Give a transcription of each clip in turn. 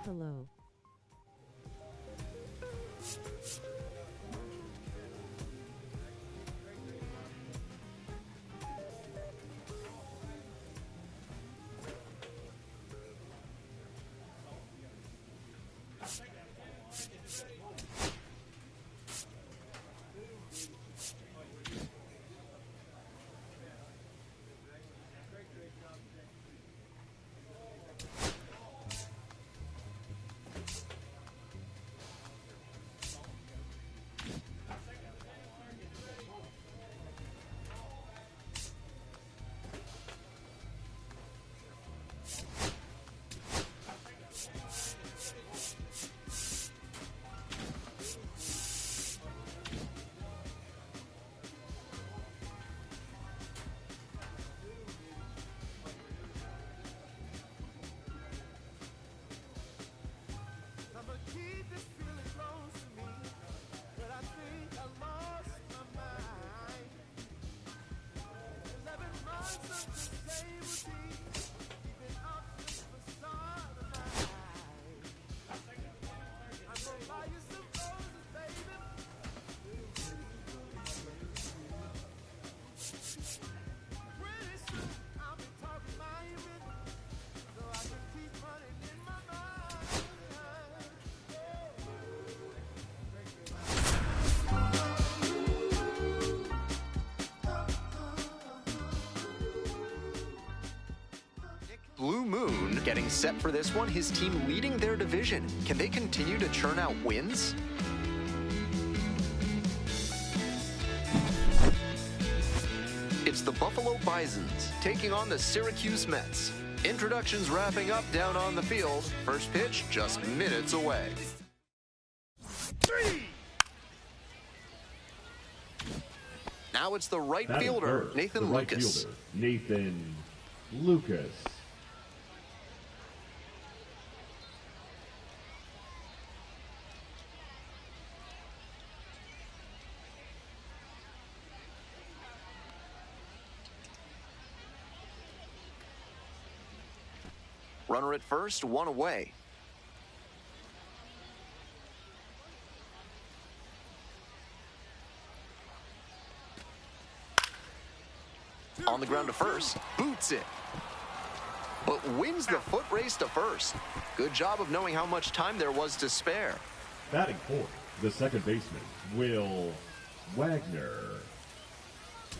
Buffalo. Blue Moon getting set for this one, his team leading their division. Can they continue to churn out wins? It's the Buffalo Bisons taking on the Syracuse Mets. Introductions wrapping up down on the field. First pitch just minutes away. Now it's the right fielder, Nathan Lucas. Nathan Lucas. Runner at first, one away. On the ground to first, boots it. But wins the foot race to first. Good job of knowing how much time there was to spare. Batting fourth, the second baseman, Will Wagner.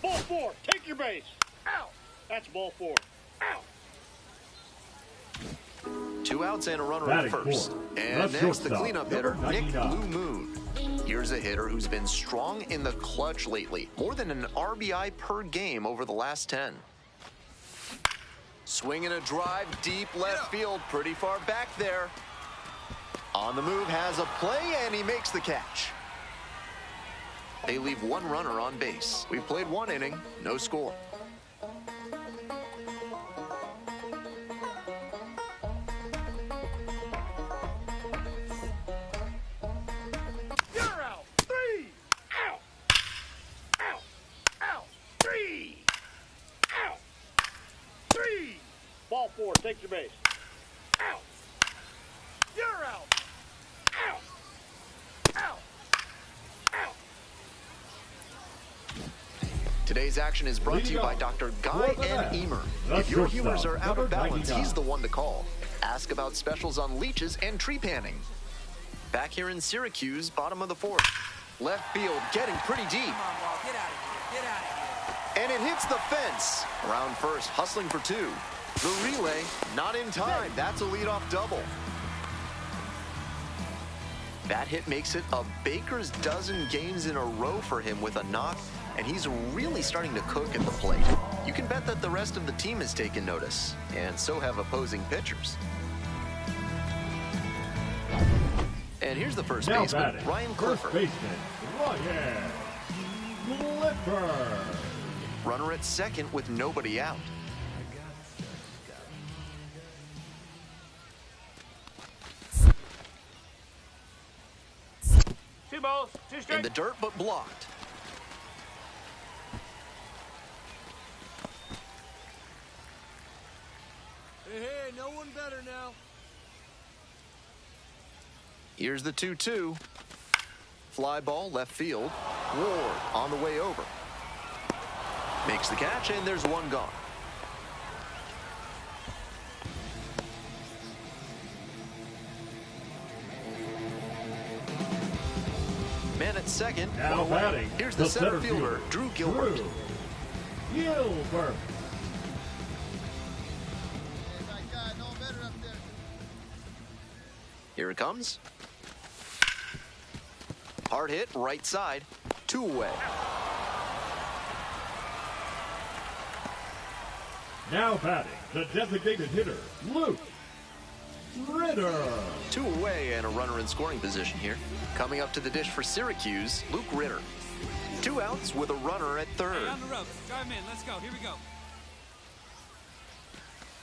Ball four, take your base. Out. That's ball four. Out. 2 outs and a runner at first. And next, the cleanup hitter, Nick Blue Moon. Here's a hitter who's been strong in the clutch lately. More than an RBI per game over the last 10. Swinging a drive deep left field, pretty far back there. On the move, has a play, and he makes the catch. They leave one runner on base. We've played 1 inning, no score. Ball four, take your base. Out. You're out. Out. Out. Out. Today's action is brought to you by Dr. Guy N. Emer. If your humors are out of balance, he's the one to call. Ask about specials on leeches and tree panning. Back here in Syracuse, bottom of the 4th. Left field getting pretty deep. Come on, ball. Get out of here. Get out of here. And it hits the fence. Around first, hustling for 2. The relay, not in time. That's a leadoff double. That hit makes it a baker's dozen games in a row for him with a knock, and he's really starting to cook at the plate. You can bet that the rest of the team has taken notice, and so have opposing pitchers. And here's the first baseman, Ryan Clifford. First baseman, Ryan Clifford. Runner at second with nobody out. 2 balls, 2 strikes. In the dirt, but blocked. Hey, no one better now. Here's the 2-2. Fly ball left field. Ward on the way over. Makes the catch, and there's one gone. Man at second. Now batting. Here's the center fielder, Drew Gilbert. Here it comes. Hard hit, right side. 2 away. Now batting, the designated hitter, Luke Ritter. 2 away and a runner in scoring position here. Coming up to the dish for Syracuse, Luke Ritter. 2 outs with a runner at third. Hey, on the ropes. Drive him in. Let's go. Here we go.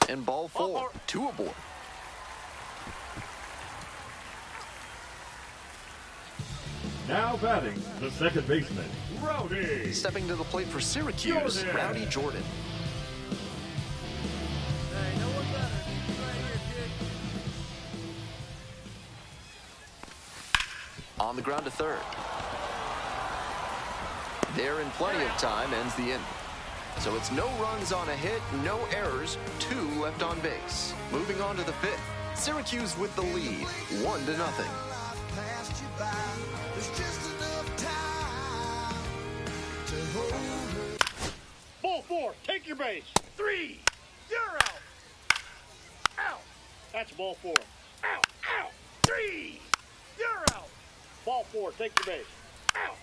And ball 4, 2 aboard. Now batting, the second baseman, Rowdy. Stepping to the plate for Syracuse, Jordan. Rowdy Jordan. Hey, no one better. Right here, kid. On the ground to third. There in plenty of time, ends the inning. So it's no runs on a hit, no errors, 2 left on base. Moving on to the 5th. Syracuse with the lead, 1-0. Ball 4, take your base. 3, you're out. Out. That's ball 4. Out, out. 3, you're out. Ball 4, take your base. Out.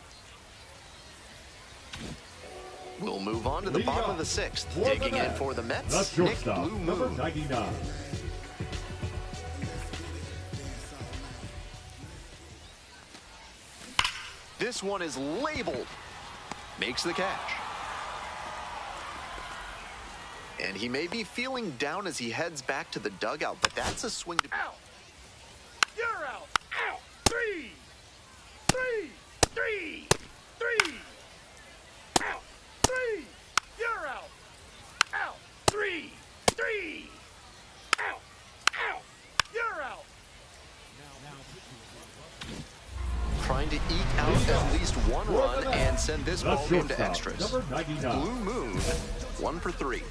We'll move on to the Leading bottom off of the 6th. for the Digging in Mets, for the the Mets, Nick shortstop, Blue number Moon. 99. This one is labeled. Makes the catch. And he may be feeling down as he heads back to the dugout, but that's a swing to... Out. You're out. Out. 3, 3, 3, 3. Out. 3, you're out. Out. 3, 3. Out. Out. You're out. Trying to eke out at least 1 run and send this The ball game to shortstop, extras. number 99. Blue Moon, 1 for 3.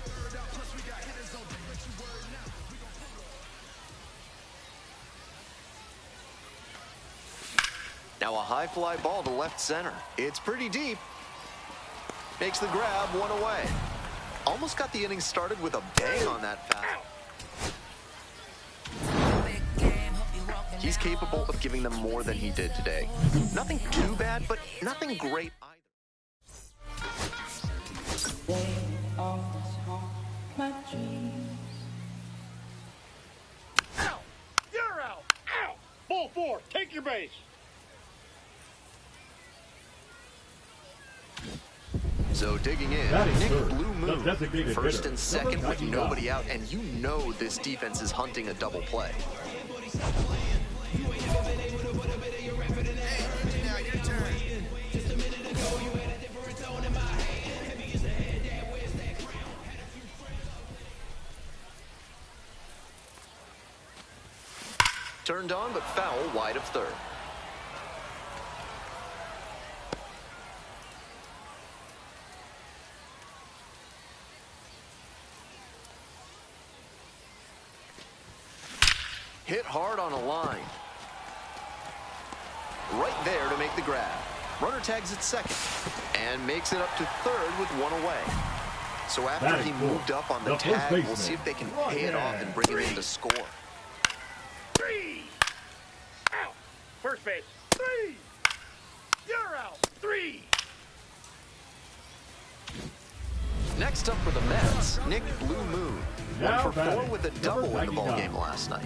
Now a high fly ball to left center. It's pretty deep. Makes the grab, 1 away. Almost got the inning started with a bang on that foul. He's capable of giving them more than he did today. Nothing too bad, but nothing great either. Out. You're out. Out. Ball 4, take your base. So digging in, Batting Nick third, Blue the Moon, designated first hitter, and second number with 99. nobody out, and you know this defense is hunting a double play. Now, your turn. Turned on, but foul wide of third. Hit hard on a line. Right there to make the grab. Runner tags at second and makes it up to third with 1 away. So after Batting he fourth, moved up on the the first tag, we'll baseman, see if they can Ryan. pay it off and bring it in to score. 3. Out. First base. 3. You're out. 3. Next up for the Mets, Nick Blue Moon. Now 1 for 4 batting, with a number double in the ball 99. game last night.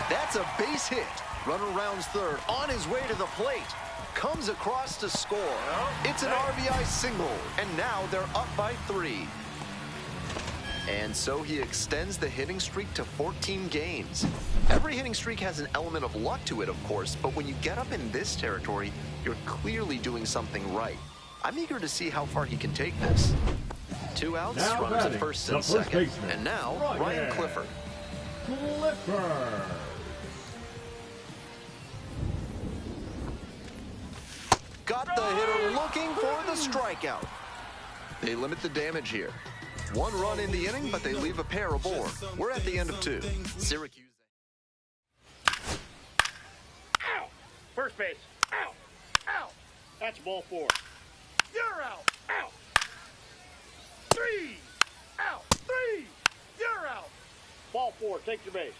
That's a base hit. Runner rounds third, on his way to the plate. Comes across to score. It's an RBI single, and now they're up by 3. And so he extends the hitting streak to 14 games. Every hitting streak has an element of luck to it, of course, but when you get up in this territory, you're clearly doing something right. I'm eager to see how far he can take this. 2 outs, Now runners at batting, first the and first second. baseman, And now, Ryan Ryan Clifford. Clifford. Got the hitter looking for the strikeout. They limit the damage here. 1 run in the inning, but they leave a pair aboard. We're at the end of 2. Syracuse. Out. First base. Out. Out. That's ball 4. You're out. Out. 3. Out. 3. You're out. Ball 4. Take your base.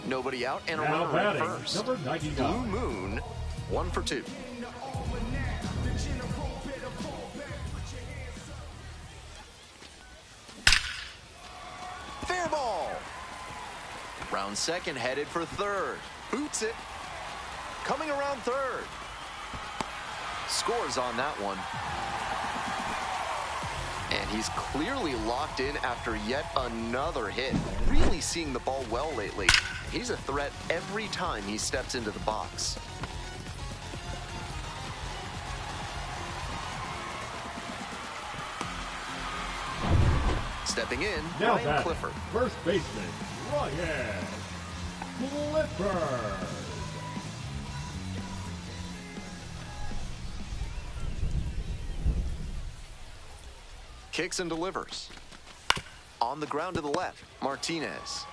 Nobody out and a Now runner at batting, first. number Blue 99. Moon, 1 for 2. Fair ball. Round second, headed for third. Boots it. Coming around third. Scores on that one. And he's clearly locked in after yet another hit. Really seeing the ball well lately. He's a threat every time he steps into the box. Stepping in, Now Ryan batting, Clifford. first baseman, Ryan Clifford. Kicks and delivers. On the ground to the left, Martinez.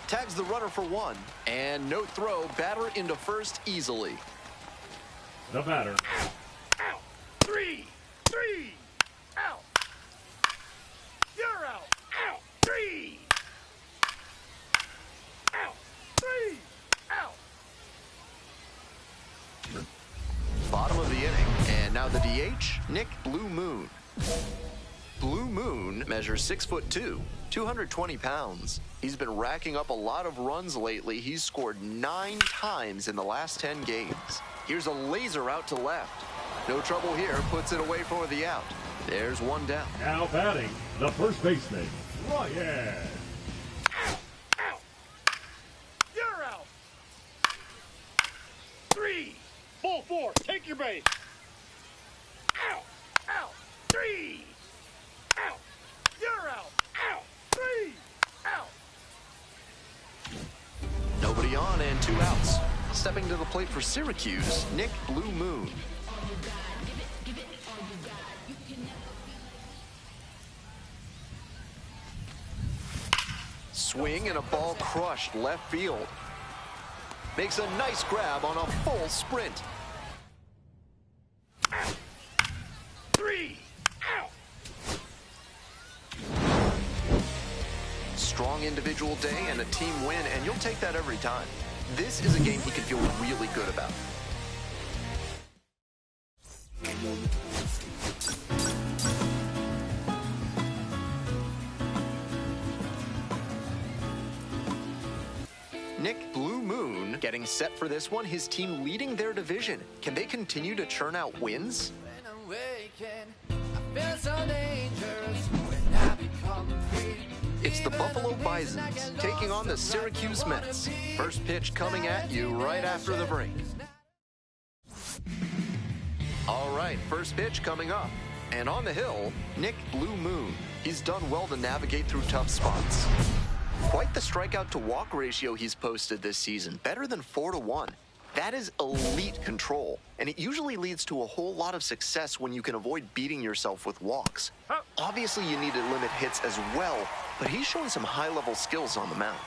Tags the runner for 1, and no throw, batter into first easily. The batter, Out. 3. 3. Out. You're out. Out. 3. Out. 3. Out. Bottom of the inning, and now the DH, Nick Blue Moon. Blue Moon measures 6'2", 220 pounds. He's been racking up a lot of runs lately. He's scored 9 times in the last 10 games. Here's a laser out to left. No trouble here, puts it away for the out. There's 1 down. now batting, the first baseman, Ryan. Out. You're out. 3. Ball 4. Take your base. Out. Out. 3. Out. You're out. Out. 3. Out. Nobody on and 2 outs. Stepping to the plate for Syracuse, Nick Blue Moon. Swing and a ball crushed left field. Makes a nice grab on a full sprint. 3. Out. Strong individual day and a team win, and you'll take that every time. This is a game he can feel really good about. Nick Blue Moon getting set for this one. His team leading their division. Can they continue to churn out wins? When I'm waking, I feel so dangerous when I become free. It's the Buffalo Bisons taking on the Syracuse Mets. First pitch coming at you right after the break. All right, first pitch coming up. And on the hill, Nick Blue Moon. He's done well to navigate through tough spots. Quite the strikeout to walk ratio he's posted this season, better than 4-1. That is elite control, and it usually leads to a whole lot of success when you can avoid beating yourself with walks. Obviously, you need to limit hits as well, but he's showing some high-level skills on the mound.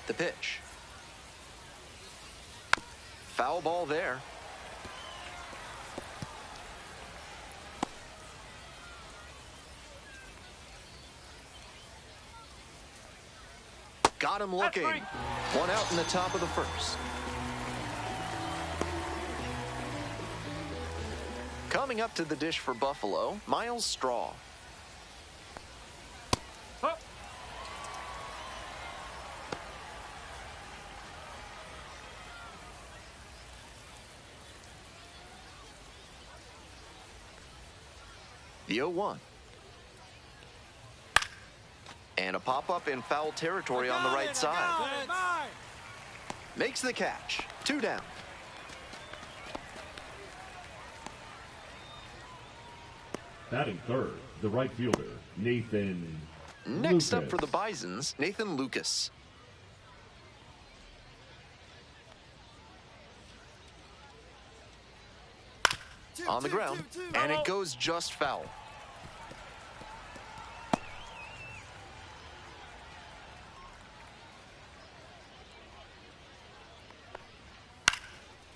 The pitch. Foul ball there. Got him looking. One out in the top of the first. Coming up to the dish for Buffalo, Miles Straw. The 0-1. And a pop-up in foul territory on the right side. Makes the catch. 2 down. Batting third, the right fielder, Nathan Next up Lucas. for the Bisons, Nathan Lucas. On the ground, and it goes just foul.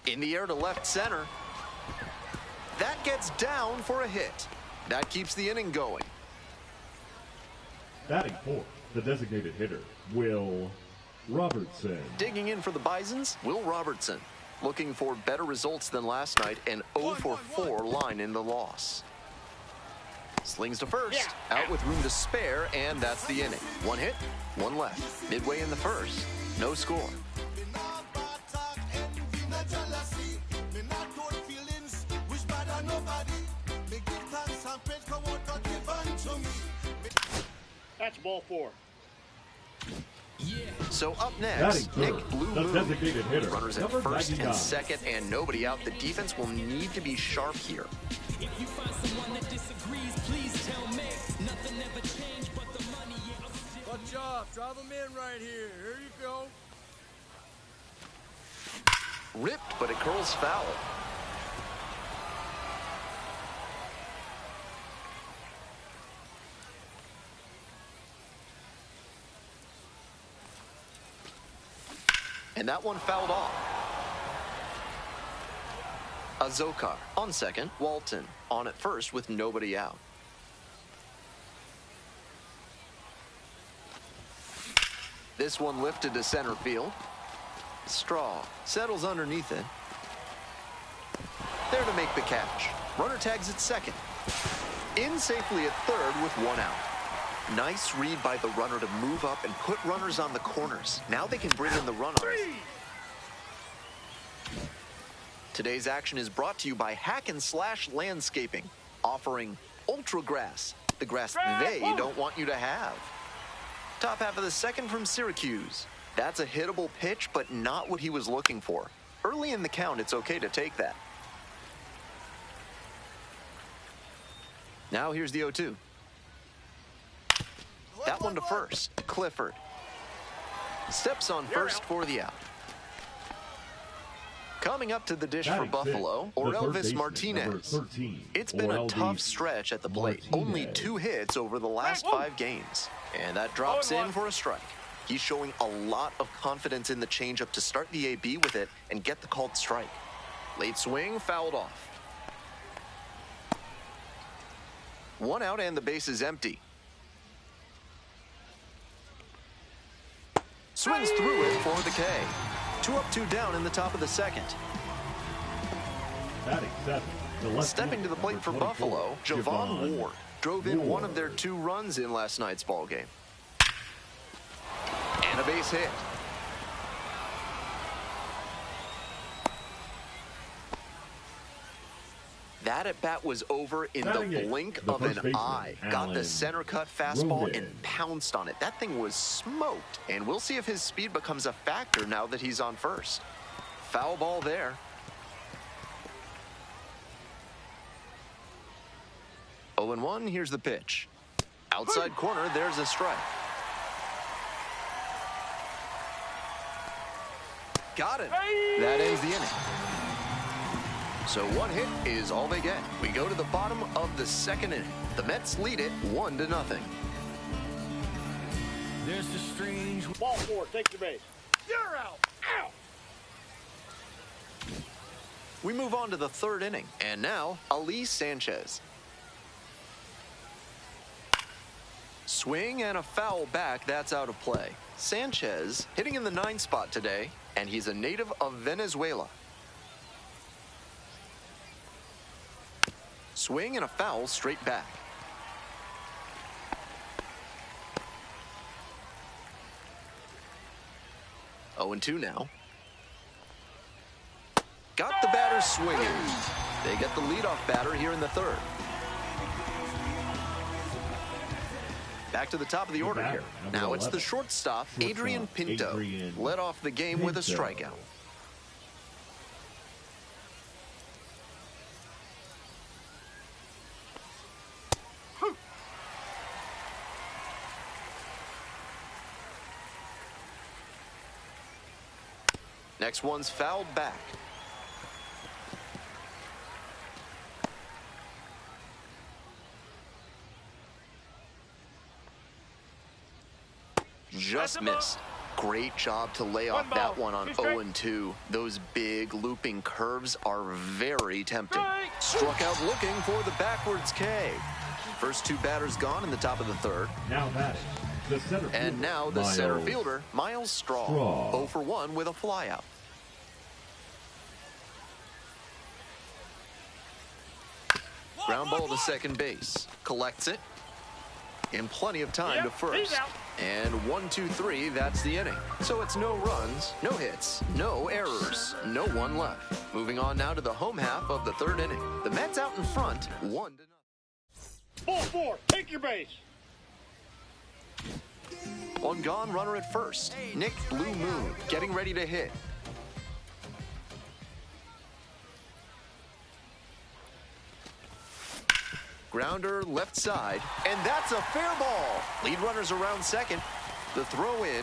In the air to left center. That gets down for a hit. That keeps the inning going. Batting fourth, the designated hitter, Will Robertson. Digging in for the Bisons, Will Robertson. Looking for better results than last night, an 0-for-4 line in the loss. Slings to first, out with room to spare, and that's the inning. 1 hit, 1 left. Midway in the first, no score. That's ball 4. So up next, Batting Nick third, Blue the Moon. designated hitter, Runners at number first 99. and second, and nobody out. The defense will need to be sharp here. If you find someone that disagrees, please tell me. Nothing ever changed but the money. Yeah, Good job. Drive them in right here. Here you go. Ripped, but it curls foul. And that one fouled off. Azokar on second. Walton on at first with nobody out. This one lifted to center field. Straw settles underneath it. There to make the catch. Runner tags at second. In safely at third with 1 out. Nice read by the runner to move up and put runners on the corners. Now they can bring in the runners. Today's action is brought to you by Hack and Slash Landscaping, offering Ultra Grass, the grass they don't want you to have. Top half of the second from Syracuse. That's a hittable pitch, but not what he was looking for. Early in the count, it's okay to take that. Now here's the 0-2. That one to first. Clifford steps on first for the out. Coming up to the dish for Batting Buffalo, fifth, the third Orelvis baseman, Martinez. number 13, It's been a Orelvis tough stretch at the plate. Only Martinez. 2 hits over the last 5 games. And that drops in for a strike. He's showing a lot of confidence in the changeup to start the AB with it and get the called strike. Late swing, fouled off. 1 out and the base is empty. Swings through it for the K. 2 up, 2 down in the top of the second. Batting seventh, the left Stepping to the plate for fielder, Buffalo, 24, Javon Ward drove in one of their Ward. 2 runs in last night's ball game. And a base hit. That at bat was over in the Batting eighth, blink the of first an baseman, eye. Got the Alan center cut fastball Rogan. and pounced on it. That thing was smoked. And we'll see if his speed becomes a factor now that he's on first. Foul ball there. Oh, and 1, here's the pitch. Outside corner, there's a strike. Got it. That ends the inning. So 1 hit is all they get. We go to the bottom of the second inning. The Mets lead it 1-0. There's the strange. Ball 4, take your base. You're out. Out. We move on to the 3rd inning. And now, Ali Sanchez. Swing and a foul back, that's out of play. Sanchez hitting in the 9 spot today, and he's a native of Venezuela. Swing and a foul straight back. Oh, and 2 now. Got the batter swinging. They get the leadoff batter here in the 3rd. Back to the top of the order here. Now it's the shortstop, Adrian Pinto. Led off the game with a strikeout. Next one's fouled back. Just missed. Great job to lay off that one on 0-2. Those big looping curves are very tempting. Struck out looking for the backwards K. First two batters gone in the top of the third. Now batting, the center fielder. And now the center fielder, Miles Straw. 0 for 1 with a flyout. Ground ball to second base. Collects it. In plenty of time to first. And 1, 2, 3, that's the inning. So it's no runs, no hits, no errors, no one left. Moving on now to the home half of the third inning. The Mets out in front, 1-0. Ball 4, take your base. On gone, runner at first. Nick Blue Moon getting ready to hit. Grounder left side, and that's a fair ball. Lead runners around second. The throw in,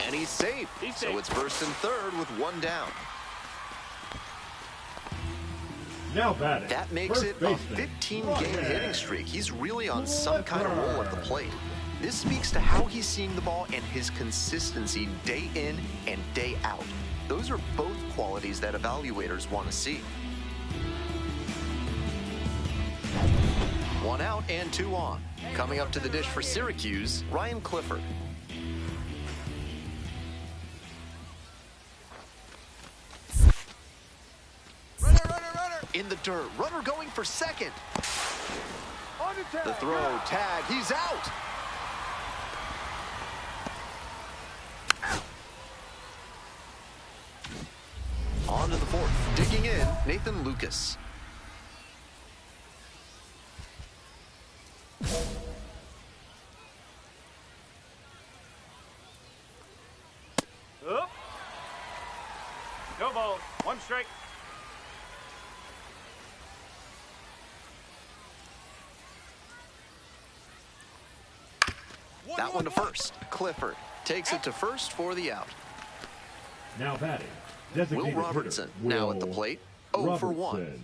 and he's safe. So it's first and third with one down. Now batting. That makes it a 15-game hitting streak. He's really on some kind of roll at the plate. This speaks to how he's seeing the ball and his consistency day in and day out. Those are both qualities that evaluators want to see. 1 out and 2 on. Coming up to the dish for Syracuse, Ryan Clifford. Runner. In the dirt, runner going for second. The throw, tag, he's out. On to the fourth, digging in, Nathan Lucas. Up. No ball, 1 strike. That one to first. Clifford takes it to first for the out. Now batting, Will designated Robertson hitter, now Will at the plate. 0 for 1. Robertson.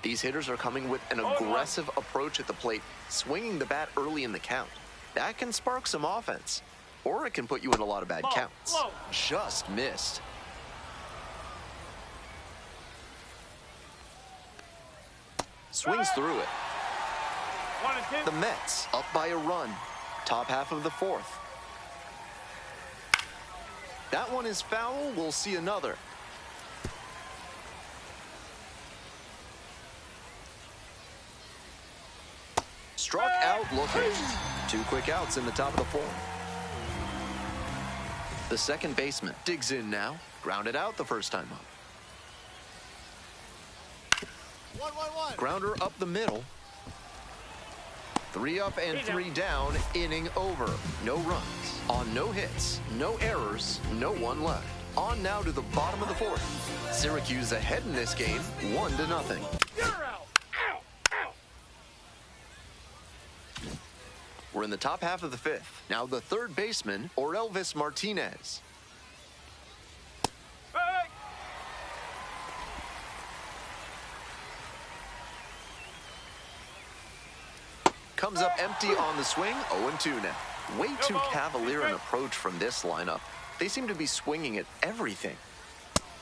These hitters are coming with an aggressive approach at the plate, swinging the bat early in the count. That can spark some offense, or it can put you in a lot of bad counts. Just missed. Swings through it. 1 and 2. The Mets up by a run. Top half of the fourth. That one is foul. We'll see another. Struck out looking. 2 quick outs in the top of the fourth. The second baseman digs in now. Grounded out the first time up. 1-1-1. Grounder up the middle. 3 up and 3 down, inning over. No runs, on no hits, no errors, no one left. On now to the bottom of the fourth. Syracuse ahead in this game, 1-0. You're out. Out. We're in the top half of the fifth. Now the third baseman, Orelvis Martinez. Hey. Comes up empty on the swing, 0-2 now. Way too cavalier an approach from this lineup. They seem to be swinging at everything.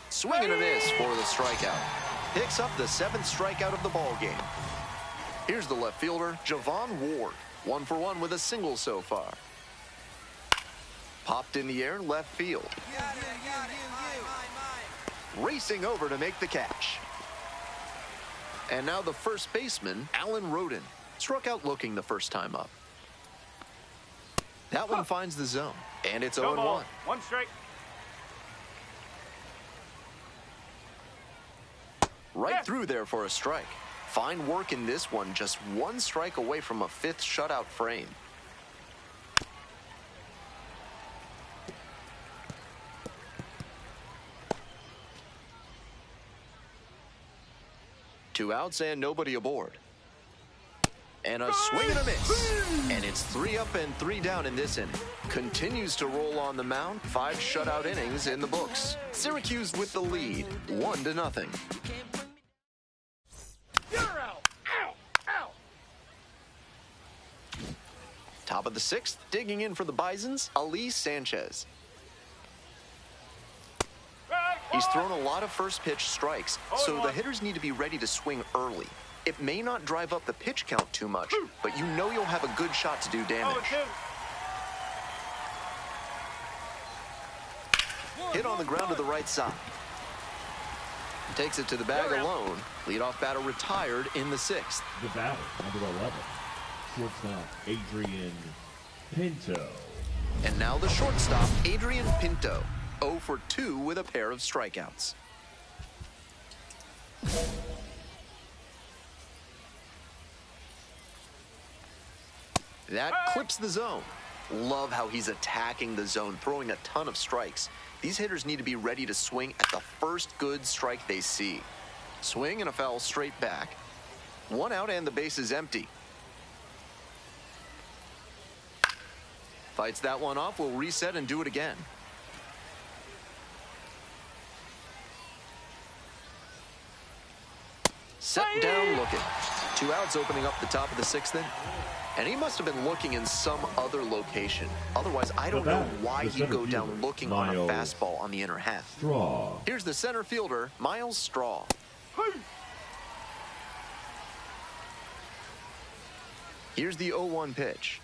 Swing and a miss for the strikeout. Picks up the 7th strikeout of the ball game. Here's the left fielder, Javon Ward. 1 for 1 with a single so far. Popped in the air, left field. Racing over to make the catch. And now the first baseman, Alan Roden. Struck out looking the first time up. That one finds the zone, and it's 0-1. 1 strike. Right through there for a strike. Fine work in this one, just one strike away from a 5th shutout frame. Two outs and nobody aboard. And a swing and a miss. And it's 3 up and 3 down in this inning. Continues to roll on the mound. 5 shutout innings in the books. Syracuse with the lead, 1-0. You're out. Out. Out. Top of the 6th, digging in for the Bisons, Ali Sanchez. He's thrown a lot of first pitch strikes, so the hitters need to be ready to swing early. It may not drive up the pitch count too much, but you know you'll have a good shot to do damage. Hit on the ground to the right side. Takes it to the bag alone. Leadoff batter retired in the 6th. The batter, number 11, shortstop Adrian Pinto. And now the shortstop, Adrian Pinto. 0 for 2 with a pair of strikeouts. That clips the zone. Love how he's attacking the zone, throwing a ton of strikes. These hitters need to be ready to swing at the first good strike they see. Swing and a foul straight back. 1 out and the base is empty. Fights that one off, will reset and do it again. Set down looking. 2 outs opening up the top of the 6th inning. And he must have been looking in some other location. Otherwise, I don't know why he'd go down looking on a fastball on the inner half. Straw. Here's the center fielder, Miles Straw. Here's the 0-1 pitch.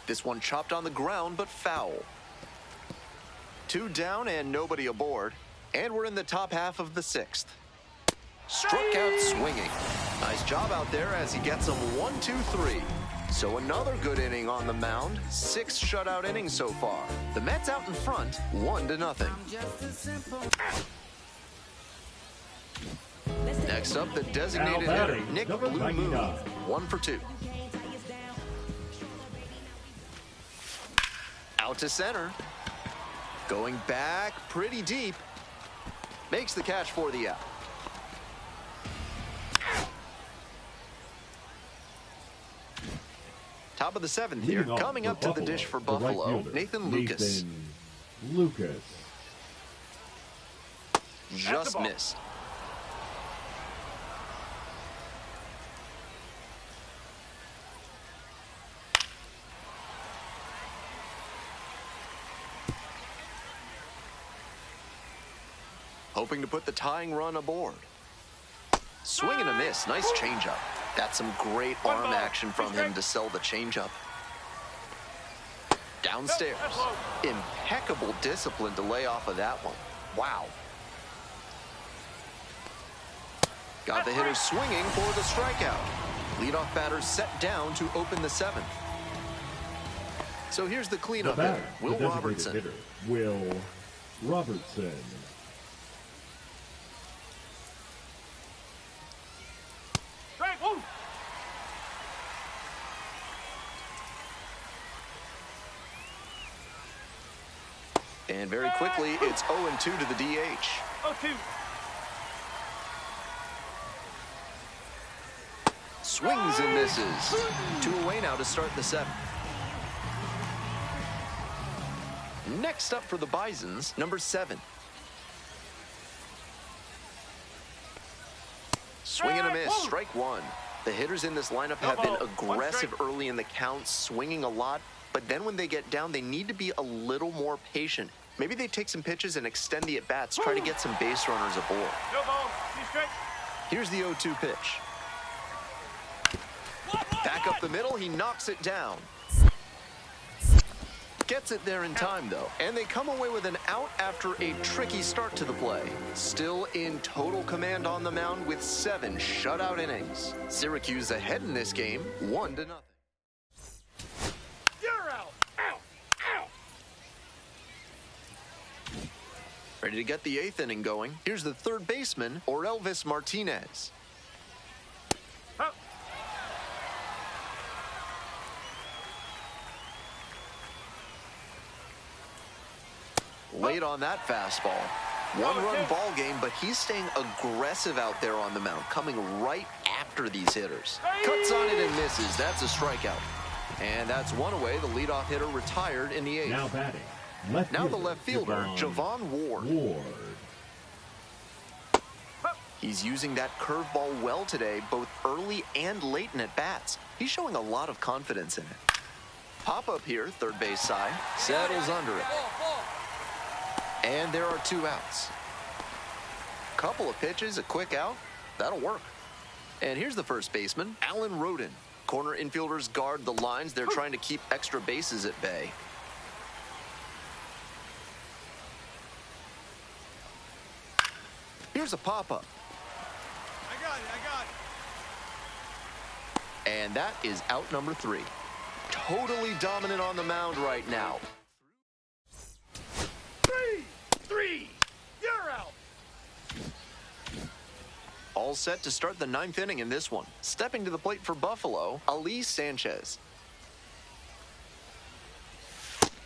This one chopped on the ground, but foul. 2 down and nobody aboard. And we're in the top half of the 6th. Struck out swinging. Nice job out there as he gets him 1, 2, 3. So another good inning on the mound. 6 shutout innings so far. The Mets out in front, 1-0. Next up, the designated hitter, Nick Blue Moon. 1 for 2. Out to center. Going back pretty deep. Makes the catch for the out. Top of the 7th here. Coming up to the dish for Buffalo, Nathan Lucas. Just missed. Hoping to put the tying run aboard. Swing and a miss. Nice changeup. That's some great arm action from him to sell the changeup. Downstairs. Impeccable discipline to lay off of that one. Wow. Got the hitter swinging for the strikeout. Leadoff batter set down to open the 7th. So here's the cleanup hitter, Will Robertson. Will Robertson. And very quickly, it's 0-2 to the DH. 0-2. Swings and misses. 2 away now to start the 7th. Next up for the Bisons, number 7. Swing and a miss, strike 1. The hitters in this lineup have been aggressive early in the count, swinging a lot. But then when they get down, they need to be a little more patient. Maybe they take some pitches and extend the at-bats, try to get some base runners aboard. Here's the 0-2 pitch. Back up the middle, he knocks it down. Gets it there in time, though. And they come away with an out after a tricky start to the play. Still in total command on the mound with 7 shutout innings. Syracuse ahead in this game, 1-0. Ready to get the 8th inning going. Here's the 3rd baseman, Orelvis Martinez. Late on that fastball. One-run ball game, but he's staying aggressive out there on the mound, coming right after these hitters. Cuts on it and misses. That's a strikeout. And that's one away. The leadoff hitter retired in the 8th. Now batting. Now the left fielder, Javon Ward. He's using that curveball well today, both early and late in at-bats. He's showing a lot of confidence in it. Pop up here, third base side, settles under it. And there are 2 outs. Couple of pitches, a quick out, that'll work. And here's the first baseman, Alan Roden. Corner infielders guard the lines. They're trying to keep extra bases at bay. Here's a pop-up. I got it. And that is out number 3. Totally dominant on the mound right now. 3, you're out. All set to start the 9th inning in this one. Stepping to the plate for Buffalo, Ali Sanchez.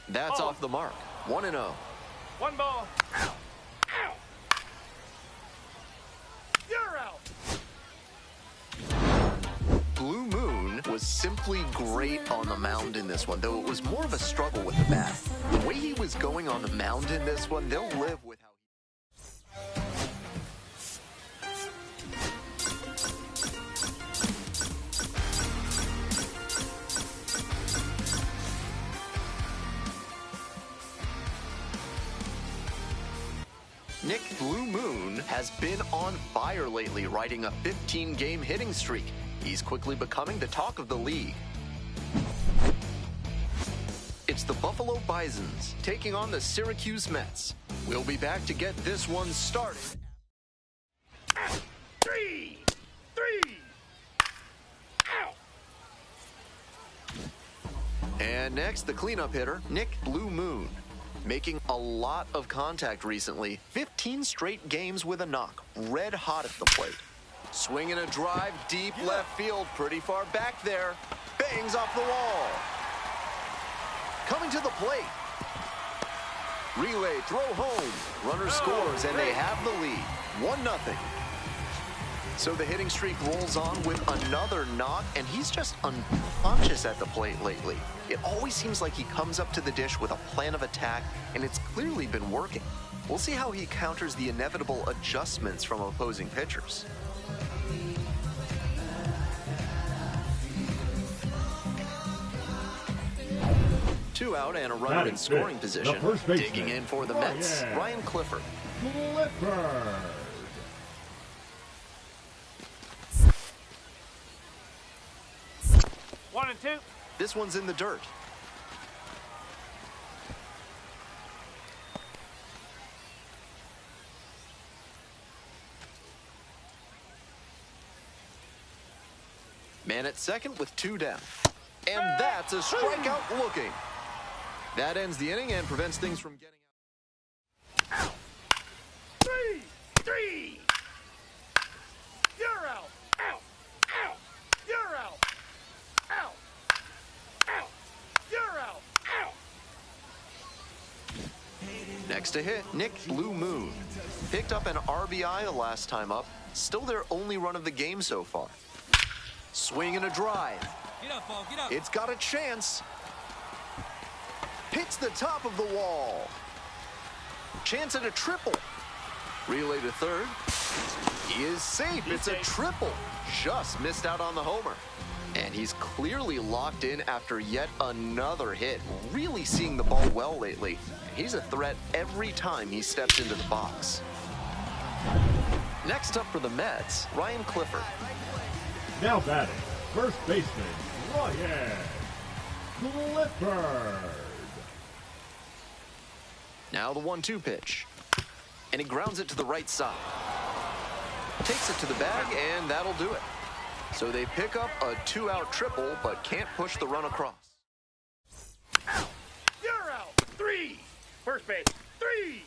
That's off the mark. 1-0. 1 ball. Out. Out. You're out. Blue Moon was simply great on the mound in this one, though it was more of a struggle with the bat. The way he was going on the mound in this one, they'll live with how Nick Blue Moon has been on fire lately, riding a 15-game hitting streak. He's quickly becoming the talk of the league. It's the Buffalo Bisons taking on the Syracuse Mets. We'll be back to get this one started. 3. Out. And next, the cleanup hitter, Nick Blue Moon. Making a lot of contact recently. 15 straight games with a knock. Red hot at the plate. Swinging a drive deep left field. Pretty far back there. Bangs off the wall. Coming to the plate. Relay, throw home. Runner scores, and they have the lead. 1-0. So the hitting streak rolls on with another knock, and he's just unconscious at the plate lately. It always seems like he comes up to the dish with a plan of attack, and it's clearly been working. We'll see how he counters the inevitable adjustments from opposing pitchers. Two out and a runner in scoring position. Digging in for the Mets, Ryan Clifford. Clifford. 1 and 2. This one's in the dirt. Man at second with 2 down. And that's a strikeout looking. That ends the inning and prevents things from getting out. 3. You're out. Out. Out. You're out. Out. Out. You're out. Out. Next to hit, Nick Blue Moon. Picked up an RBI the last time up. Still their only run of the game so far. Swing and a drive. Get up, Bo, get up. It's got a chance. Hits the top of the wall. Chance at a triple. Relay to third. He is safe. It's a triple. Just missed out on the homer. And he's clearly locked in after yet another hit. Really seeing the ball well lately. He's a threat every time he steps into the box. Next up for the Mets, Ryan Clifford. Now batting, first baseman, Ryan Clifford. Now the 1-2 pitch. And he grounds it to the right side. Takes it to the bag, and that'll do it. So they pick up a 2-out triple, but can't push the run across. Out. You're out. 3. First base. 3.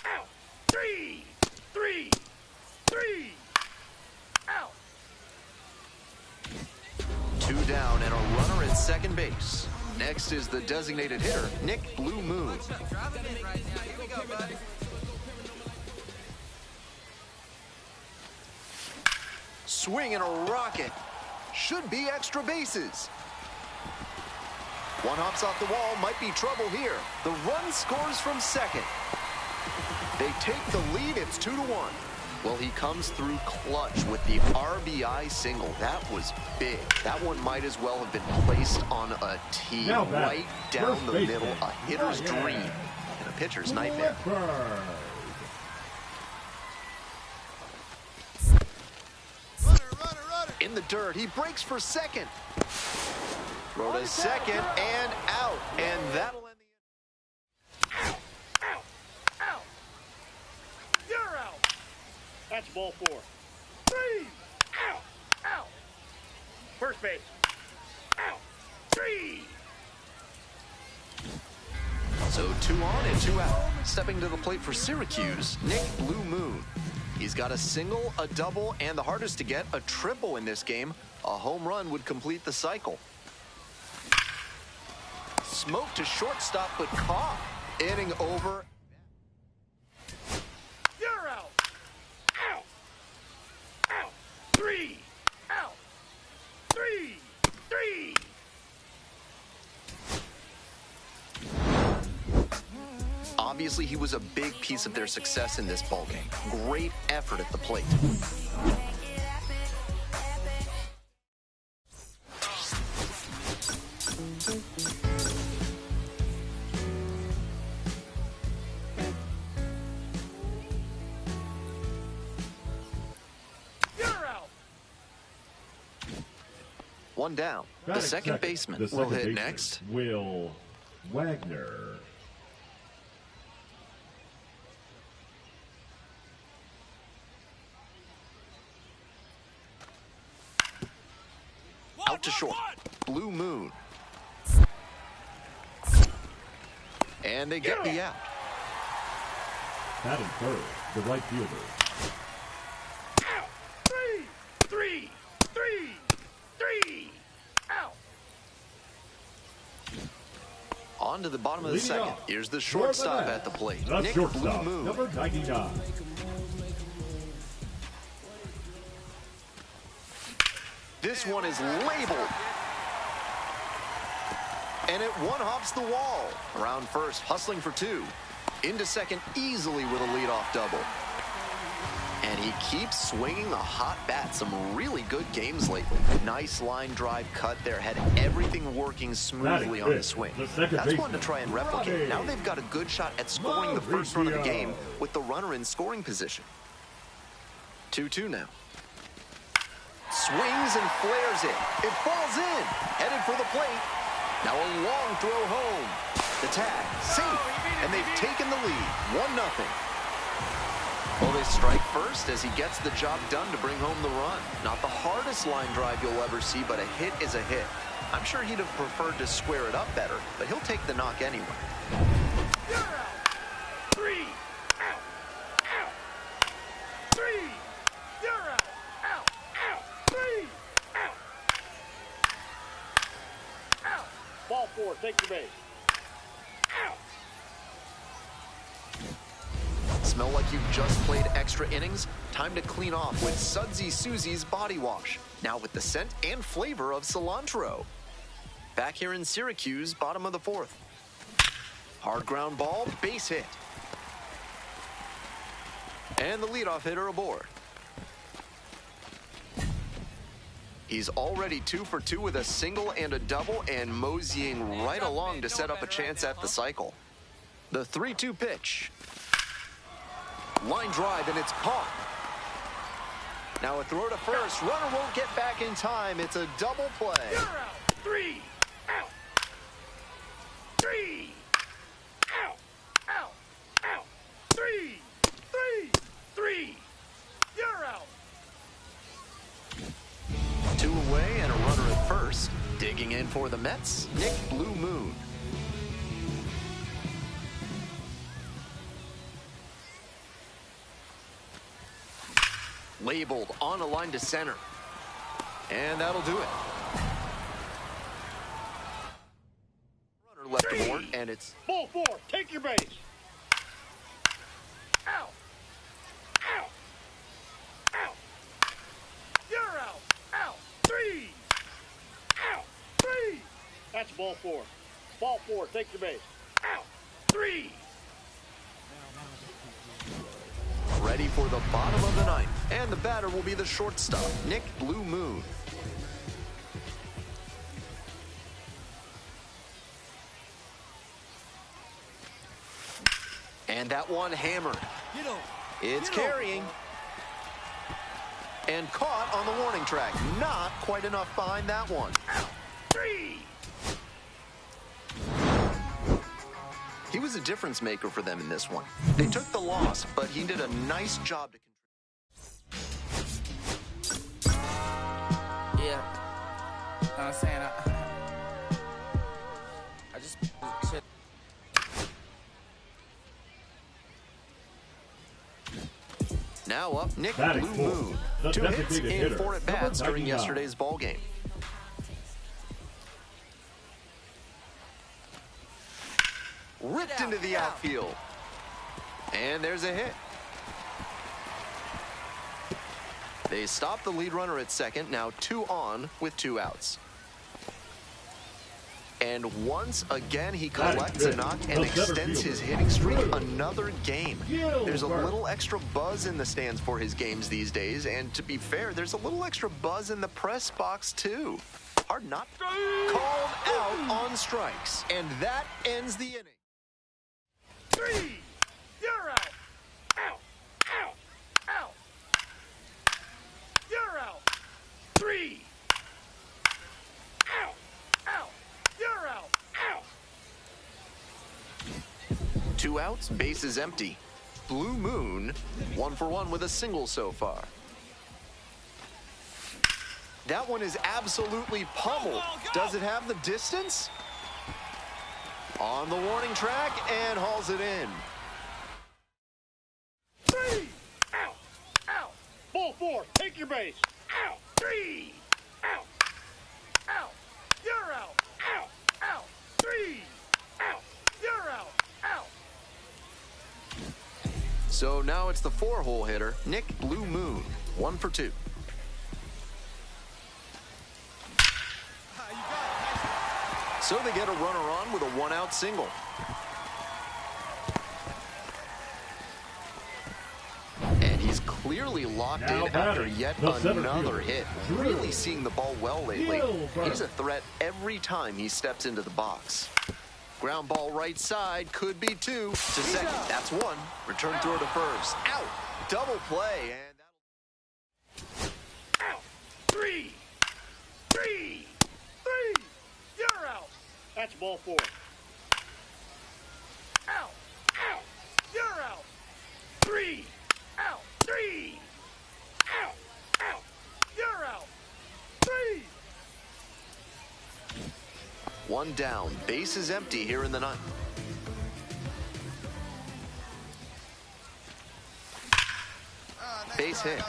Out. 3. 3. 3. Out. 2 down and a runner at second base. Next is the designated hitter, Nick Blue Moon. Drop it in right now. swing and a rocket. Should be extra bases. One hops off the wall, might be trouble here. The run scores from second. They take the lead, it's 2-1. Well, he comes through clutch with the RBI single. That was big. That one might as well have been placed on a tee, right down the middle, a hitter's dream and a pitcher's nightmare. Runner. In the dirt, he breaks for second. Throw to second and out, and that'll end the inning. Out. You're out. That's ball 4. 3. Out. First base. Out. 3. So 2 on and 2 out. Stepping to the plate for Syracuse, Nick Blue Moon. He's got a single, a double, and the hardest to get, a triple in this game. A home run would complete the cycle. Smoke to shortstop, but caught. Inning over. You're out. 3. Out. 3. Obviously, he was a big piece of their success in this ballgame. Great effort at the plate. You're out. One down. The second baseman will hit next. Will Wagner. Out to short. Blue Moon. And they get the out. Batting third, the right fielder. Out. 3. Out. On to the bottom of the Leading second. off, Here's the shortstop at the plate. The Nick Blue shortstop, Moon. number 99. This one is labeled. And it one-hops the wall. Around first, hustling for 2. Into second easily with a leadoff double. And he keeps swinging the hot bat. Some really good games lately. Nice line drive cut there. Had everything working smoothly on the swing. That's one to try and replicate. Now they've got a good shot at scoring the first run of the game with the runner in scoring position. 2-2 now. Swings and flares it. It falls in. Headed for the plate. Now a long throw home. The tag, safe, and they've taken the lead. 1-0. Well, they strike first as he gets the job done to bring home the run. Not the hardest line drive you'll ever see, but a hit is a hit. I'm sure he'd have preferred to square it up better, but he'll take the knock anyway. You're out. 3. Out. 3. You're out. 3. Out. Ball 4. Take your base. Out. Smell like you've just played extra innings? Time to clean off with Sudsy Susie's Body Wash. Now with the scent and flavor of cilantro. Back here in Syracuse, bottom of the 4th. Hard ground ball, base hit. And the leadoff hitter aboard. He's already 2 for 2 with a single and a double, and moseying right along to set up a chance at the cycle. The 3-2 pitch. Line drive, and it's caught. Now a throw to first. Runner won't get back in time. It's a double play. You're out. 3. Out. 3. Out. 3. 3. You're out. 2 away and a runner at first. Digging in for the Mets, Nick Blue Moon. Labeled on a line to center. And that'll do it. Runner left aboard, and it's Ball 4. Take your base. Out. You're That's ball 4. Ball 4, take your base. Out. 3. Ready for the bottom of the ninth, and the batter will be the shortstop, Nick Blue Moon. And that one hammered. It's carrying. And caught on the warning track. Not quite enough behind that one. 3. He was a difference maker for them in this one. They took the loss, but he did a nice job to contribute. Yeah. I'm saying I just shit. Now up, Nick Batting Blue fourth, Moon. the 2 hits designated in hitter, 4 at-bats number during 99. yesterday's ball game. Ripped into the outfield. And there's a hit. They stop the lead runner at second, now 2 on with 2 outs. And once again, he collects a knock and extends his hitting streak another game. There's a little extra buzz in the stands for his games these days, and to be fair, there's a little extra buzz in the press box too. Hard not called out on strikes, and that ends the inning. 3. You're out. Out. Out. Out. You're out. 3. Out. Out. You're out. Out. 2 outs, bases empty. Blue Moon, 1 for 1 with a single so far. That one is absolutely pummeled. Does it have the distance? On the warning track and hauls it in. 3. Out. Out. Ball 4, take your base. Out. 3. Out. Out. You're out. Out. Out. 3. Out. You're out. Out. So now it's the 4-hole hitter, Nick Blue Moon, 1 for 2. So they get a runner on with a 1-out single. And he's clearly locked in after yet another hit. Really seeing the ball well lately. He's a threat every time he steps into the box. Ground ball right side, could be 2. To second, that's 1. Return throw to first. Out! Double play, and Out. 3. 3. 3. You're out. That's ball 4. Out. Out. You're out. 3. Out. 3. Out. Out. You're out. 3. 1 down. Base is empty here in the ninth. Base hit.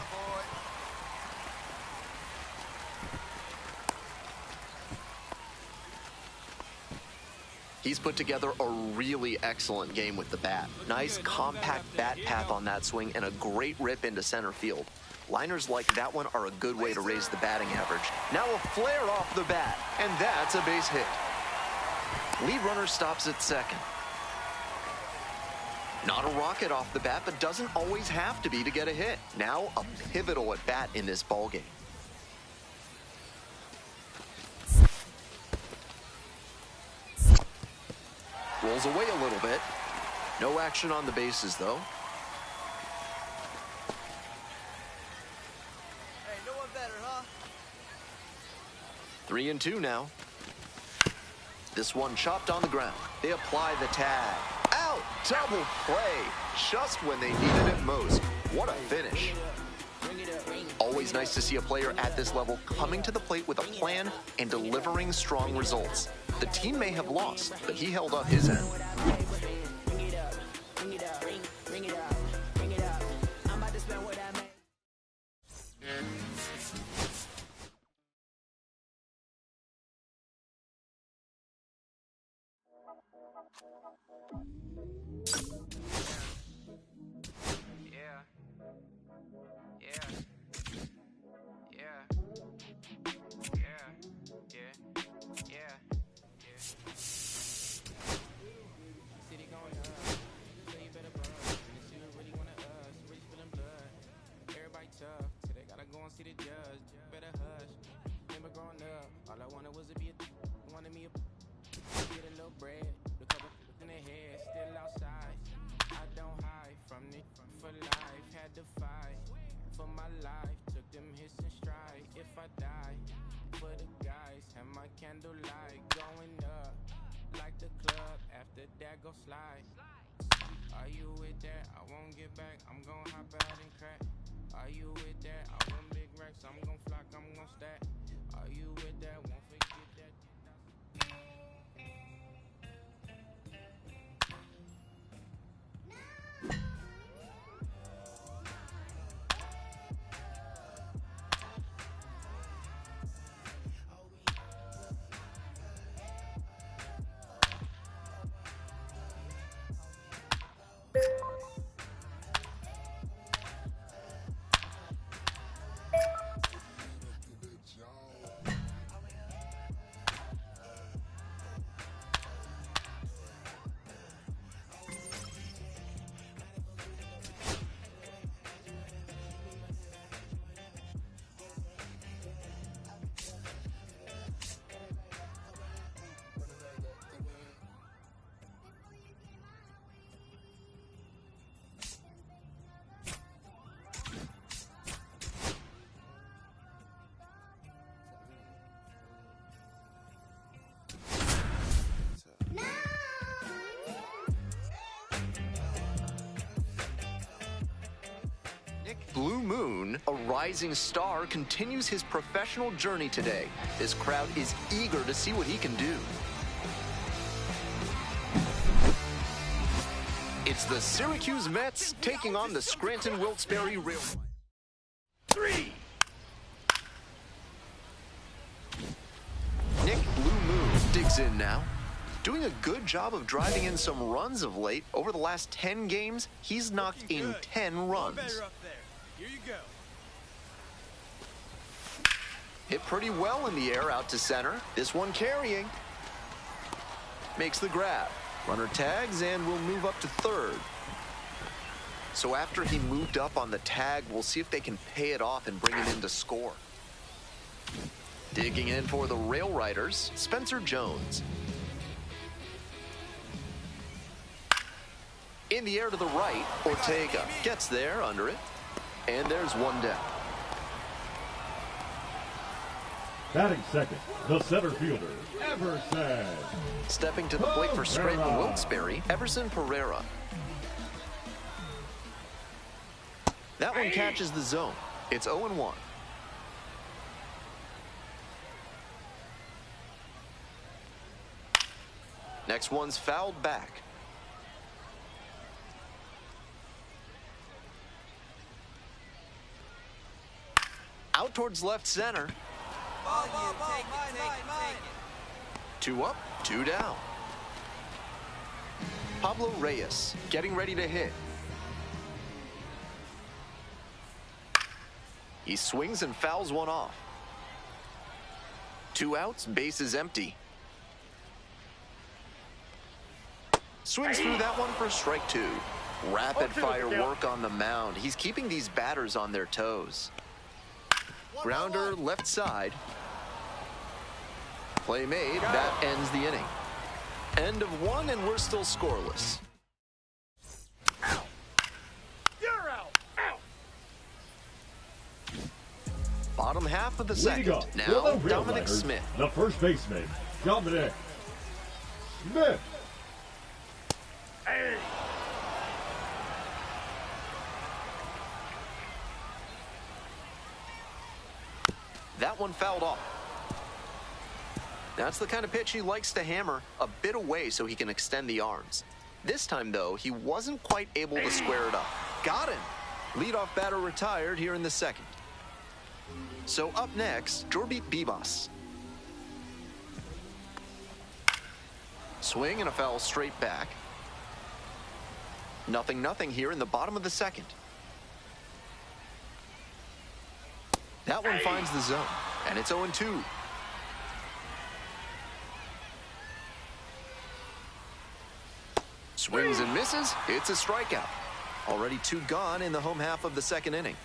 He's put together a really excellent game with the bat. Nice compact bat path on that swing and a great rip into center field. Liners like that one are a good way to raise the batting average. Now a flare off the bat, and that's a base hit. Lead runner stops at second. Not a rocket off the bat, but doesn't always have to be to get a hit. Now a pivotal at bat in this ballgame. Rolls away a little bit. No action on the bases, though. Hey, no one better, huh? 3-2 now. This one chopped on the ground. They apply the tag. Out! Double play. Just when they needed it most. What a finish. Always nice to see a player at this level coming to the plate with a plan and delivering strong results. The team may have lost, but he held up his end. I die for the guys and my candlelight going up like the club. After that, go slide. Are you with that? I won't get back. I'm gon' hop out and crack. Are you with that? I want big racks. I'm gon' flock. I'm gon' stack. Are you with that? Won't forget that. Blue Moon, a rising star, continues his professional journey today. This crowd is eager to see what he can do. It's the Syracuse Mets taking on the Scranton Wilkes-Barre Rail. 3. Nick Blue Moon digs in now. Doing a good job of driving in some runs of late. Over the last 10 games, he's knocked in 10 runs. Better up there. Here you go. Hit pretty well in the air out to center. This one carrying. Makes the grab. Runner tags and will move up to third. So after he moved up on the tag, we'll see if they can pay it off and bring it in to score. Digging in for the Rail Riders, Spencer Jones. In the air to the right, Ortega gets there under it. And there's one down. Batting second, the center fielder, Everson. Stepping to the plate for Scranton Wilkes-Barre, Everson Pereira. That one catches the zone. It's 0-1. Next one's fouled back. Out towards left center. Ball, take it. 2 up, 2 down. Pablo Reyes getting ready to hit. He swings and fouls one off. 2 outs, base is empty. Swings through that one for strike 2. Rapid fire work on the mound. He's keeping these batters on their toes. Grounder left side. Play made. That ends the inning. End of 1, and we're still scoreless. Out. You're out. Out. Bottom half of the Leading second. up for Now the Rail Dominic Riders, Smith. the first baseman, Dominic Smith. Hey. That one fouled off. That's the kind of pitch he likes to hammer a bit away so he can extend the arms. This time, though, he wasn't quite able to square it up. Got him. Leadoff batter retired here in the second. So up next, Jorby Bibas. Swing and a foul straight back. 0-0 here in the bottom of the second. That one finds the zone, and it's 0-2. Swings and misses. It's a strikeout. Already 2 gone in the home half of the second inning.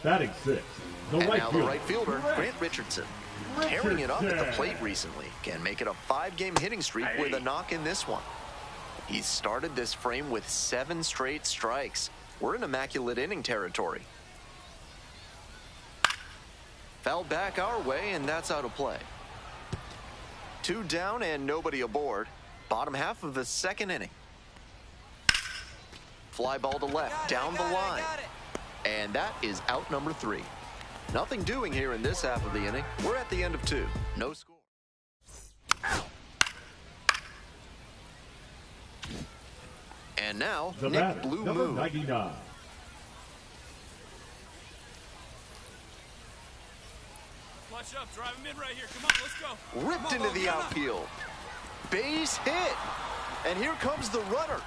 Batting sixth, the And right now fielder, the right fielder, Grant Richardson. Tearing it up at the plate recently. Can make it a 5-game hitting streak with a knock in this one. He's started this frame with 7 straight strikes. We're in immaculate inning territory. Foul back our way, and that's out of play. 2 down and nobody aboard. Bottom half of the second inning. Fly ball to left, down the line. And that is out number 3. Nothing doing here in this half of the inning. We're at the end of 2. No score. And now, The Nick batter, Blue number Moon. 99. Flush up, drive him in right here. Come on, let's go. Ripped into the outfield. Base hit. And here comes the runner.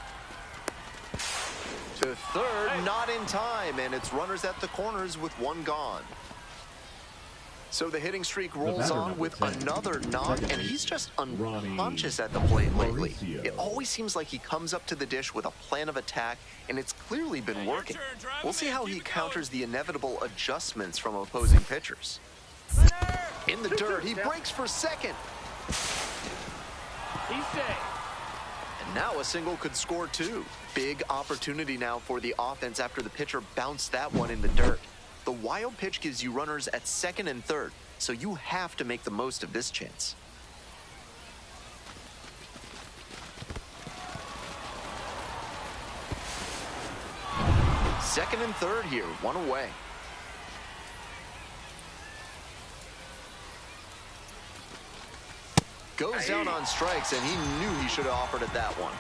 To third, not in time, and it's runners at the corners with 1 gone. So the hitting streak rolls on with another knock, and he's just unconscious at the plate lately. It always seems like he comes up to the dish with a plan of attack, and it's clearly been working. We'll see how he counters the inevitable adjustments from opposing pitchers. In the dirt, he breaks for second. He's safe. And now a single could score 2. Big opportunity now for the offense after the pitcher bounced that one in the dirt. The wild pitch gives you runners at second and third, so you have to make the most of this chance. Second and third here, 1 away. Goes down on strikes, and he knew he should have offered at that one.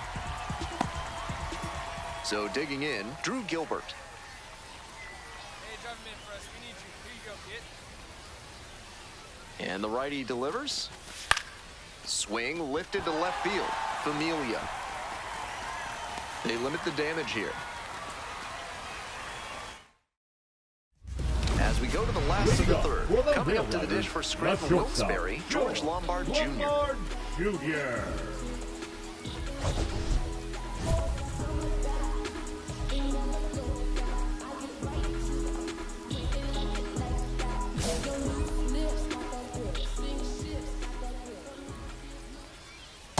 So digging in, Drew Gilbert. Hey, drive him in for us. We need you. Here you go, kid. And the righty delivers. Swing lifted to left field. Familia. They limit the damage here. As we go to the last of the third, coming up to the dish for Scranton Wilkes-Barre, George Lombard Jr. Lombard Jr.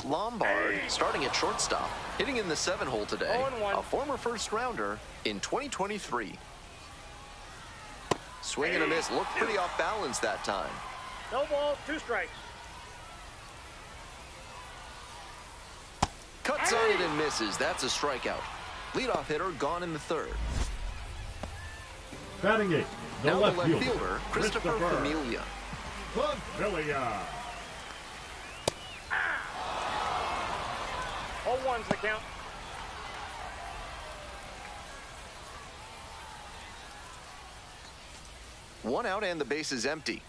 Lombard starting at shortstop, hitting in the 7-hole today, a former first-rounder in 2023. Swing and a miss, looked pretty off balance that time. No balls, 2 strikes. Cuts on it and misses, that's a strikeout. Leadoff hitter gone in the third. Batting 8, the Now left the left fielder, Christopher Familia. Familia. 0-1's the count. One out and the base is empty.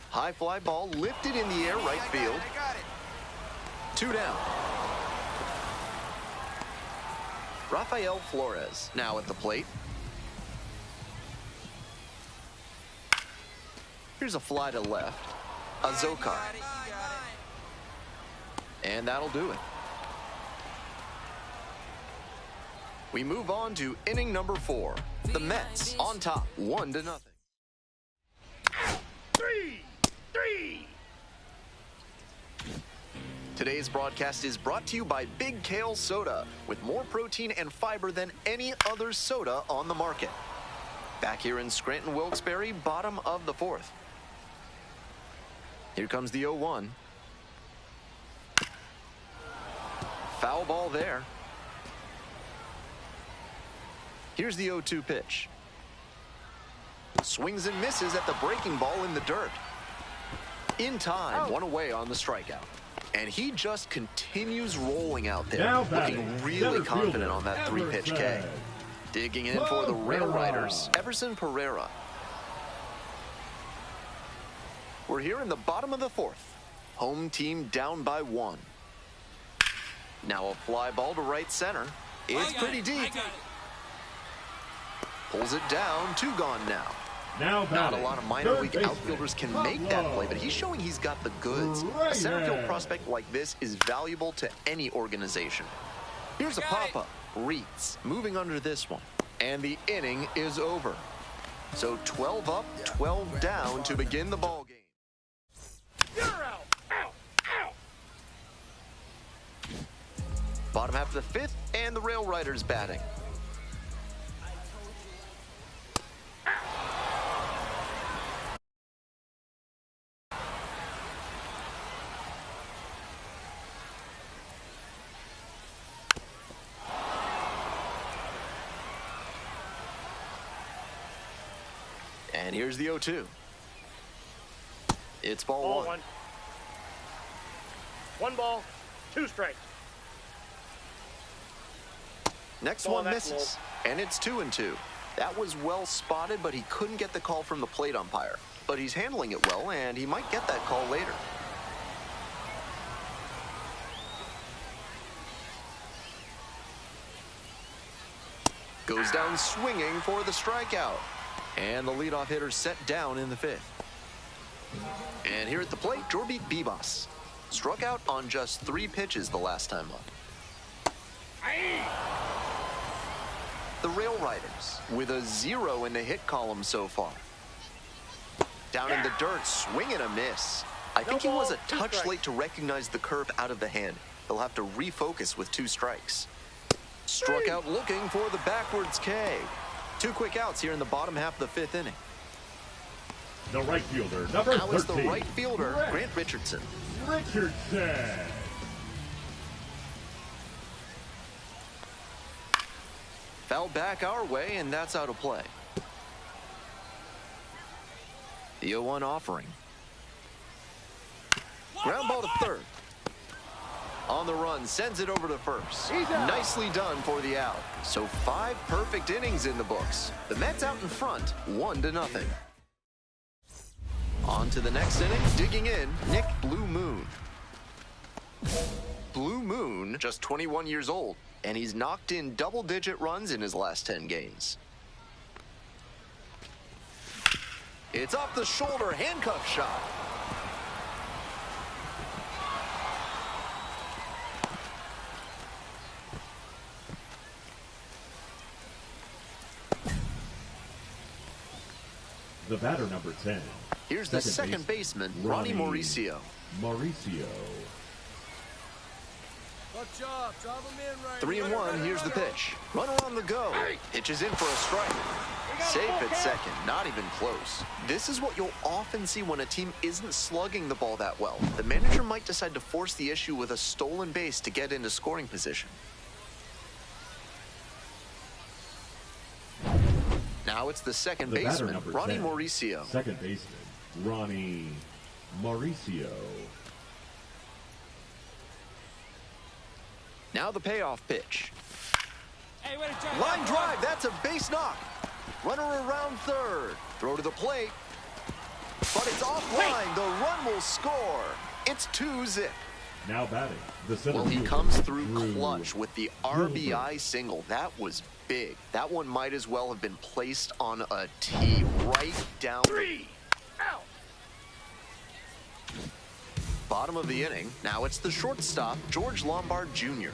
High fly ball lifted in the air, right field. 2 down. Rafael Flores now at the plate. Here's a fly to left. Azokar. And that'll do it. We move on to inning number 4. The Mets on top, 1-0. 3. Today's broadcast is brought to you by Big Kale Soda, with more protein and fiber than any other soda on the market. Back here in Scranton Wilkes-Barre, bottom of the 4th. Here comes the 0-1. Foul ball there. Here's the 0-2 pitch. Swings and misses at the breaking ball in the dirt. In time, 1 away on the strikeout. And he just continues rolling out there, looking really confident on that 3-pitch K. Digging in for the Rail Riders, Everson Pereira. We're here in the bottom of the 4th. Home team down by 1. Now a fly ball to right center. It's pretty deep. Pulls it down, 2 gone now. Not a lot of minor league outfielders can make that play, but he's showing he's got the goods. A center field prospect like this is valuable to any organization. Here's a pop-up. Reeds moving under this one. And the inning is over. So 12 up, 12 down to begin the ball game. You're out. Out. Bottom half of the 5th, and the Rail Riders batting. And here's the 0-2. It's ball Ball one. one. One ball, 2 strikes. Next Ball, one that's misses, and it's 2-2. That was well spotted, but he couldn't get the call from the plate umpire. But he's handling it well, and he might get that call later. Goes down swinging for the strikeout. And the leadoff hitter set down in the 5th. And here at the plate, Jorby Bibas struck out on just 3 pitches the last time up. The Rail Riders with a 0 in the hit column so far. Down in the dirt, swing and a miss. I think he was a touch late to recognize the curve out of the hand. He'll have to refocus with 2 strikes. Struck out looking for the backwards K. 2 quick outs here in the bottom half of the 5th inning. The right fielder, number 13. Now is the right fielder, Grant Richardson. Richardson. Foul back our way, and that's out of play. The 0-1 offering. Ground ball to third. On the run, sends it over to first. Nicely done for the out. So 5 perfect innings in the books. The Mets out in front, 1-0. On to the next inning, digging in, Nick Blue Moon. Blue Moon, just 21 years old, and he's knocked in double-digit runs in his last 10 games. It's off the shoulder, handcuff shot. The batter, number 10. Here's the second baseman, Ronnie Mauricio. Mauricio. Good job. Drive him in right 3-1, here's the pitch. Runner on the go. Pitches in for a strike. Safe at second, not even close. This is what you'll often see when a team isn't slugging the ball that well. The manager might decide to force the issue with a stolen base to get into scoring position. Now it's the second baseman, Ronnie 10. Mauricio. Second baseman, Ronnie Mauricio. Now the payoff pitch. Hey, way to drive. Line drive, that's a base knock. Runner around third. Throw to the plate. But it's offline. The run will score. It's 2-zip. Now batting, the center Well, he fielder, comes through Drew clutch with the RBI single. That was big. That one might as well have been placed on a tee right down. 3 out. Bottom of the inning. Now it's the shortstop, George Lombard Jr.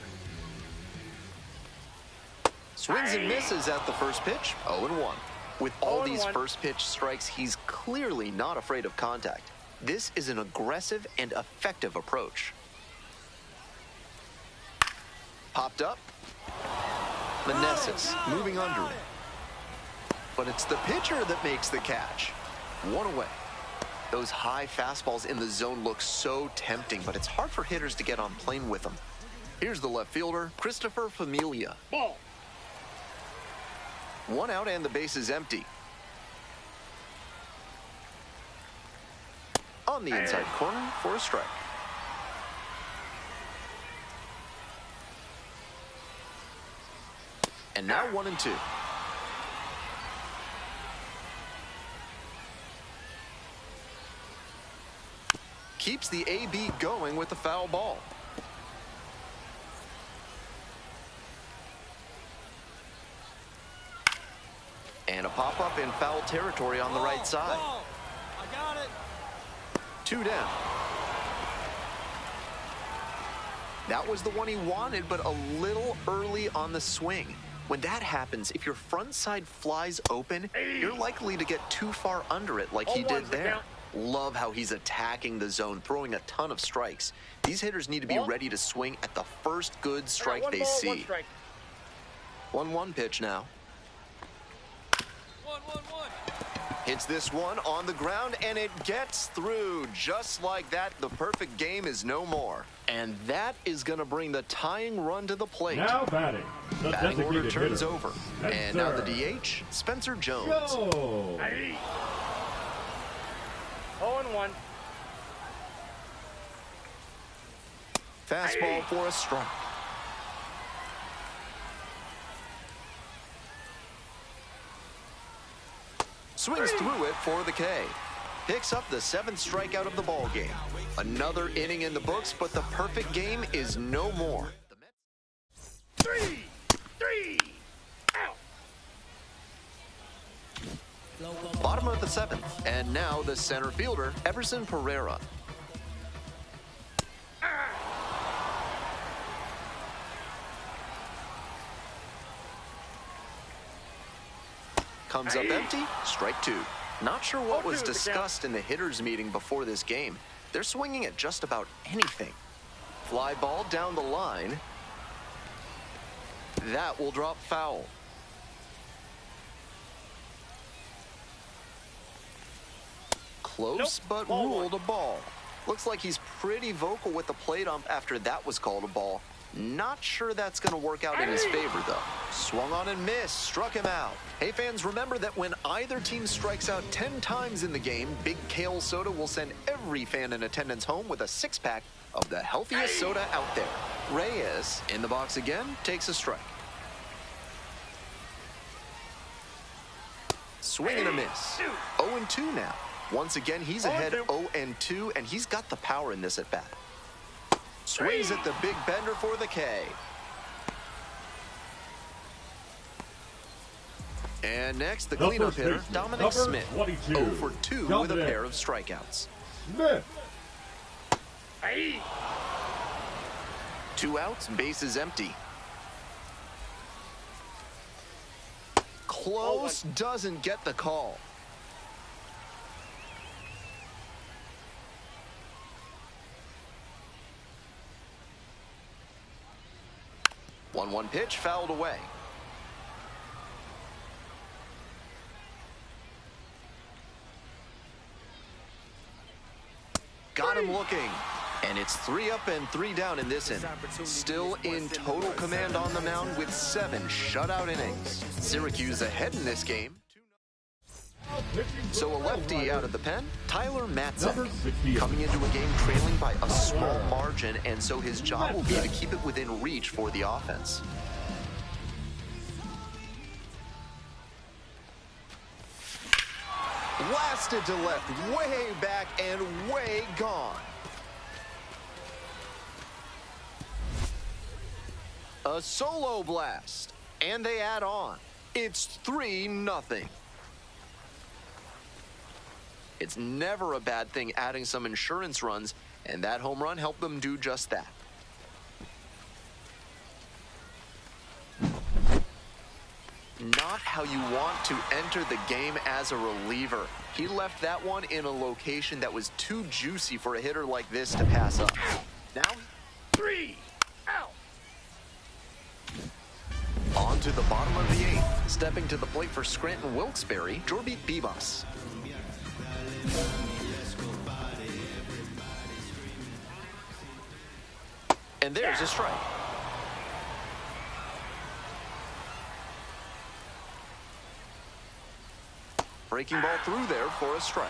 Swings and misses at the first pitch, 0-1. With all these 0-1. first pitch strikes, he's clearly not afraid of contact. This is an aggressive and effective approach. Popped up. Meneses moving under it. But it's the pitcher that makes the catch. 1 away. Those high fastballs in the zone look so tempting, but it's hard for hitters to get on plane with them. Here's the left fielder, Christopher Familia. Ball. 1 out and the base is empty. On the inside corner for a strike. And now 1-2. Keeps the AB going with the foul ball. And a pop-up in foul territory on the right side. Ball. I got it. 2 down. That was the one he wanted, but a little early on the swing. When that happens, if your front side flies open, you're likely to get too far under it like he did there. Love how he's attacking the zone, throwing a ton of strikes. These hitters need to be ready to swing at the first good strike they see. 1-1 pitch now. 1-1-1. Hits this one on the ground, and it gets through. Just like that, the perfect game is no more. And that is going to bring the tying run to the plate. Now batting, the Batting order designated turns hitter, over. Spencer And now the DH, Spencer Jones. Jones. 1-1. Fastball for a strike. Swings through it for the K. Picks up the 7th strikeout of the ball game. Another inning in the books, but the perfect game is no more. 3, out. Bottom of the 7th, and now the center fielder, Everson Pereira. Comes up empty, strike 2. Not sure what was discussed in the hitters meeting before this game. They're swinging at just about anything. Fly ball down the line. That will drop foul. Close, but ruled a ball. Looks like he's pretty vocal with the plate ump after that was called a ball. Not sure that's going to work out in his favor, though. Swung on and missed, struck him out. Hey, fans, remember that when either team strikes out 10 times in the game, Big Kale Soda will send every fan in attendance home with a 6-pack of the healthiest soda out there. Reyes, in the box again, takes a strike. Swing and a miss. 0-2 now. Once again, he's ahead 0-2, and he's got the power in this at-bat. Swings at the big bender for the K. And next, the cleanup hitter, Dominic Smith. 0 for 2 with a pair of strikeouts. Smith. 2 outs, bases empty. Close, doesn't get the call. 1-1 pitch, fouled away. Got him looking. And it's 3 up and 3 down in this inning. Still in total command on the mound with 7 shutout innings. Syracuse ahead in this game. So a lefty out of the pen, Tyler Matzek, coming into a game trailing by a small margin, and so his job will be to keep it within reach for the offense. Blasted to left, way back and way gone. A solo blast, and they add on. It's 3-0. It's never a bad thing adding some insurance runs, and that home run helped them do just that. Not how you want to enter the game as a reliever. He left that one in a location that was too juicy for a hitter like this to pass up. Now, 3 out. On to the bottom of the 8th. Stepping to the plate for Scranton Wilkes-Barre, Jorby Bibas. And there's a strike. Breaking ball through there for a strike.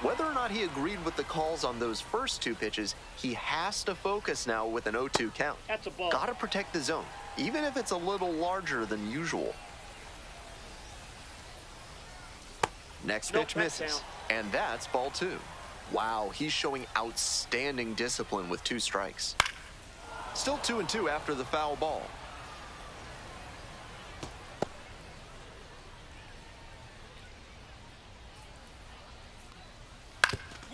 Whether or not he agreed with the calls on those first 2 pitches, he has to focus now with an 0-2 count. That's a ball. Gotta protect the zone, even if it's a little larger than usual. Next pitch misses, and that's ball 2. Wow, he's showing outstanding discipline with 2 strikes. Still 2-2 after the foul ball.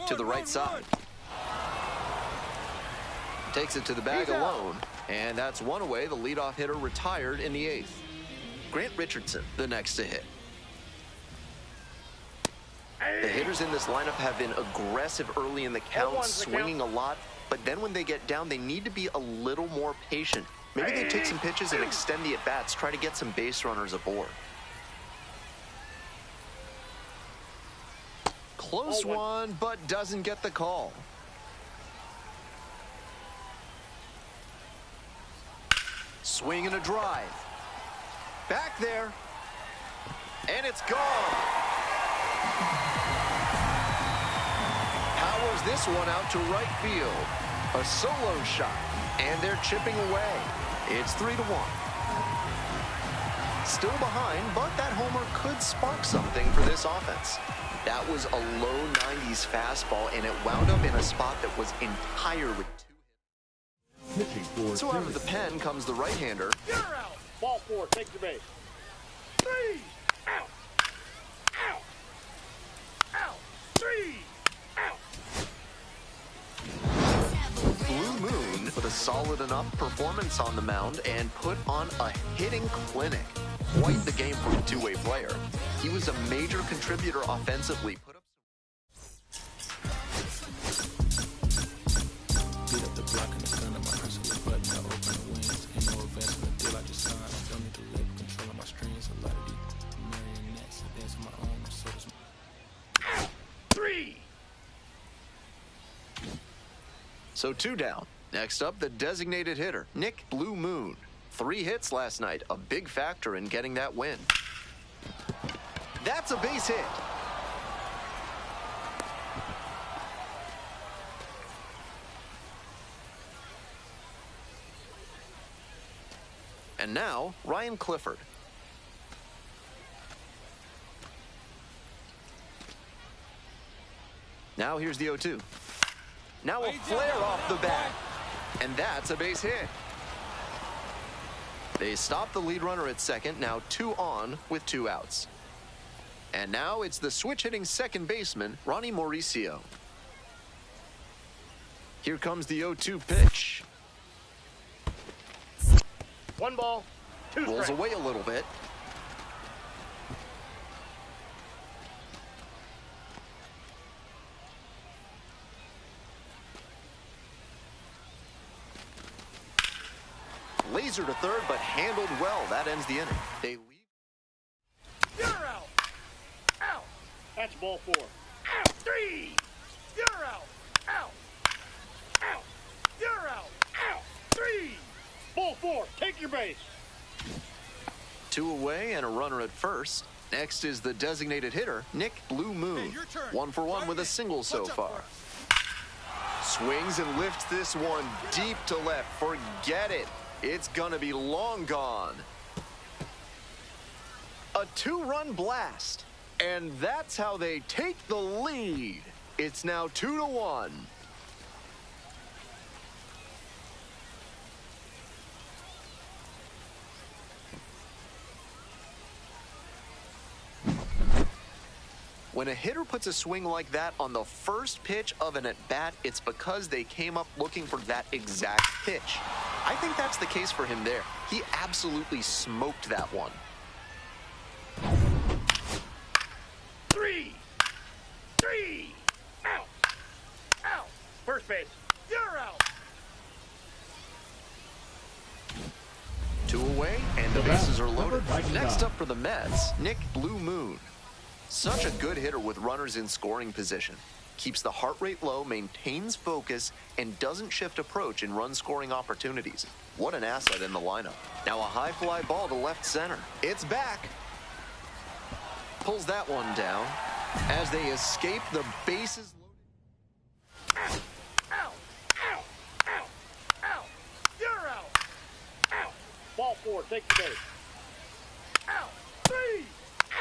To the right side. Takes it to the bag alone, and that's one away. The leadoff hitter retired in the 8th. Grant Richardson, the next to hit. The hitters in this lineup have been aggressive early in the count, swinging a lot, but then when they get down, they need to be a little more patient. Maybe they take some pitches and extend the at-bats, try to get some base runners aboard. Close one, but doesn't get the call. Swing and a drive. Back there. And it's gone. powers this one out to right field. A solo shot, and they're chipping away. It's 3-1. Still behind, but that homer could spark something for this offense. That was a low 90s fastball, and it wound up in a spot that was entirely Pitching for so out of the pen comes the right-hander. You're out. Ball 4, take the base. 3, out. Out. Out. 3, out. Blue Moon with a solid enough performance on the mound and put on a hitting clinic. Quite the game for a two-way player. He was a major contributor offensively. Put up Beat up the block in the gun of my hustle button. I open the wings. Ain't no investment deal I just signed. I don't need to live controlling my strings. A lot of these marionettes. I dance on my own. So does my... 3. So 2 down. Next up, the designated hitter, Nick Blue Moon. 3 hits last night, a big factor in getting that win. That's a base hit. And now, Ryan Clifford. Now here's the 0-2. Now a flare off the bat. And that's a base hit. They stop the lead runner at second, now 2 on with 2 outs. And now it's the switch-hitting second baseman, Ronnie Mauricio. Here comes the 0-2 pitch. 1 ball, 2 Rolls strikes. away a little bit. Laser to third, but handled well. That ends the inning. They leave. You're out. Out. That's ball 4. Out. 3. You're out. Out. Out. You're out. Out. 3. Ball 4. Take your base. 2 away and a runner at first. Next is the designated hitter, Nick Blue Moon. 1 for 1 with a single so far. Swings and lifts this one deep to left. Forget it. It's gonna be long gone. A 2-run blast. And that's how they take the lead. It's now 2-1. When a hitter puts a swing like that on the first pitch of an at-bat, it's because they came up looking for that exact pitch. I think that's the case for him there. He absolutely smoked that one. 3. 3. Out. Out. First base. You're out. 2 away, and the bases are loaded. Next up for the Mets, Nick Blue Moon. Such a good hitter with runners in scoring position. Keeps the heart rate low, maintains focus, and doesn't shift approach in run-scoring opportunities. What an asset in the lineup. Now a high fly ball to left center. It's back. Pulls that one down as they escape the bases loaded. Out. Out. Out. Out. You're out. Out. Ball 4. Take the base. Out. 3.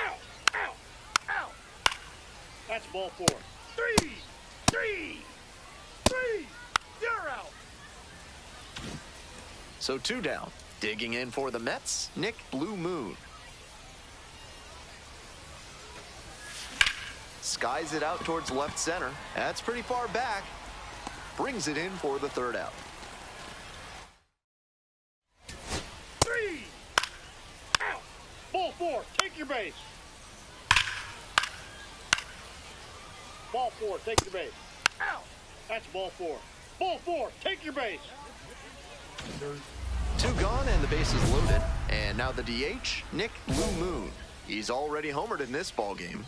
Out. Out. Out. That's ball 4. 3. 3. 3. You're out. So 2 down. Digging in for the Mets, Nick Blue Moon. Skies it out towards left center. That's pretty far back. Brings it in for the 3rd out. 3. Out. Ball 4. Take your base. Ball 4. Take the base. Out. That's ball 4. Ball 4. Take your base. 2 gone and the bases loaded. And now the DH, Nick Blue Moon. He's already homered in this ball game.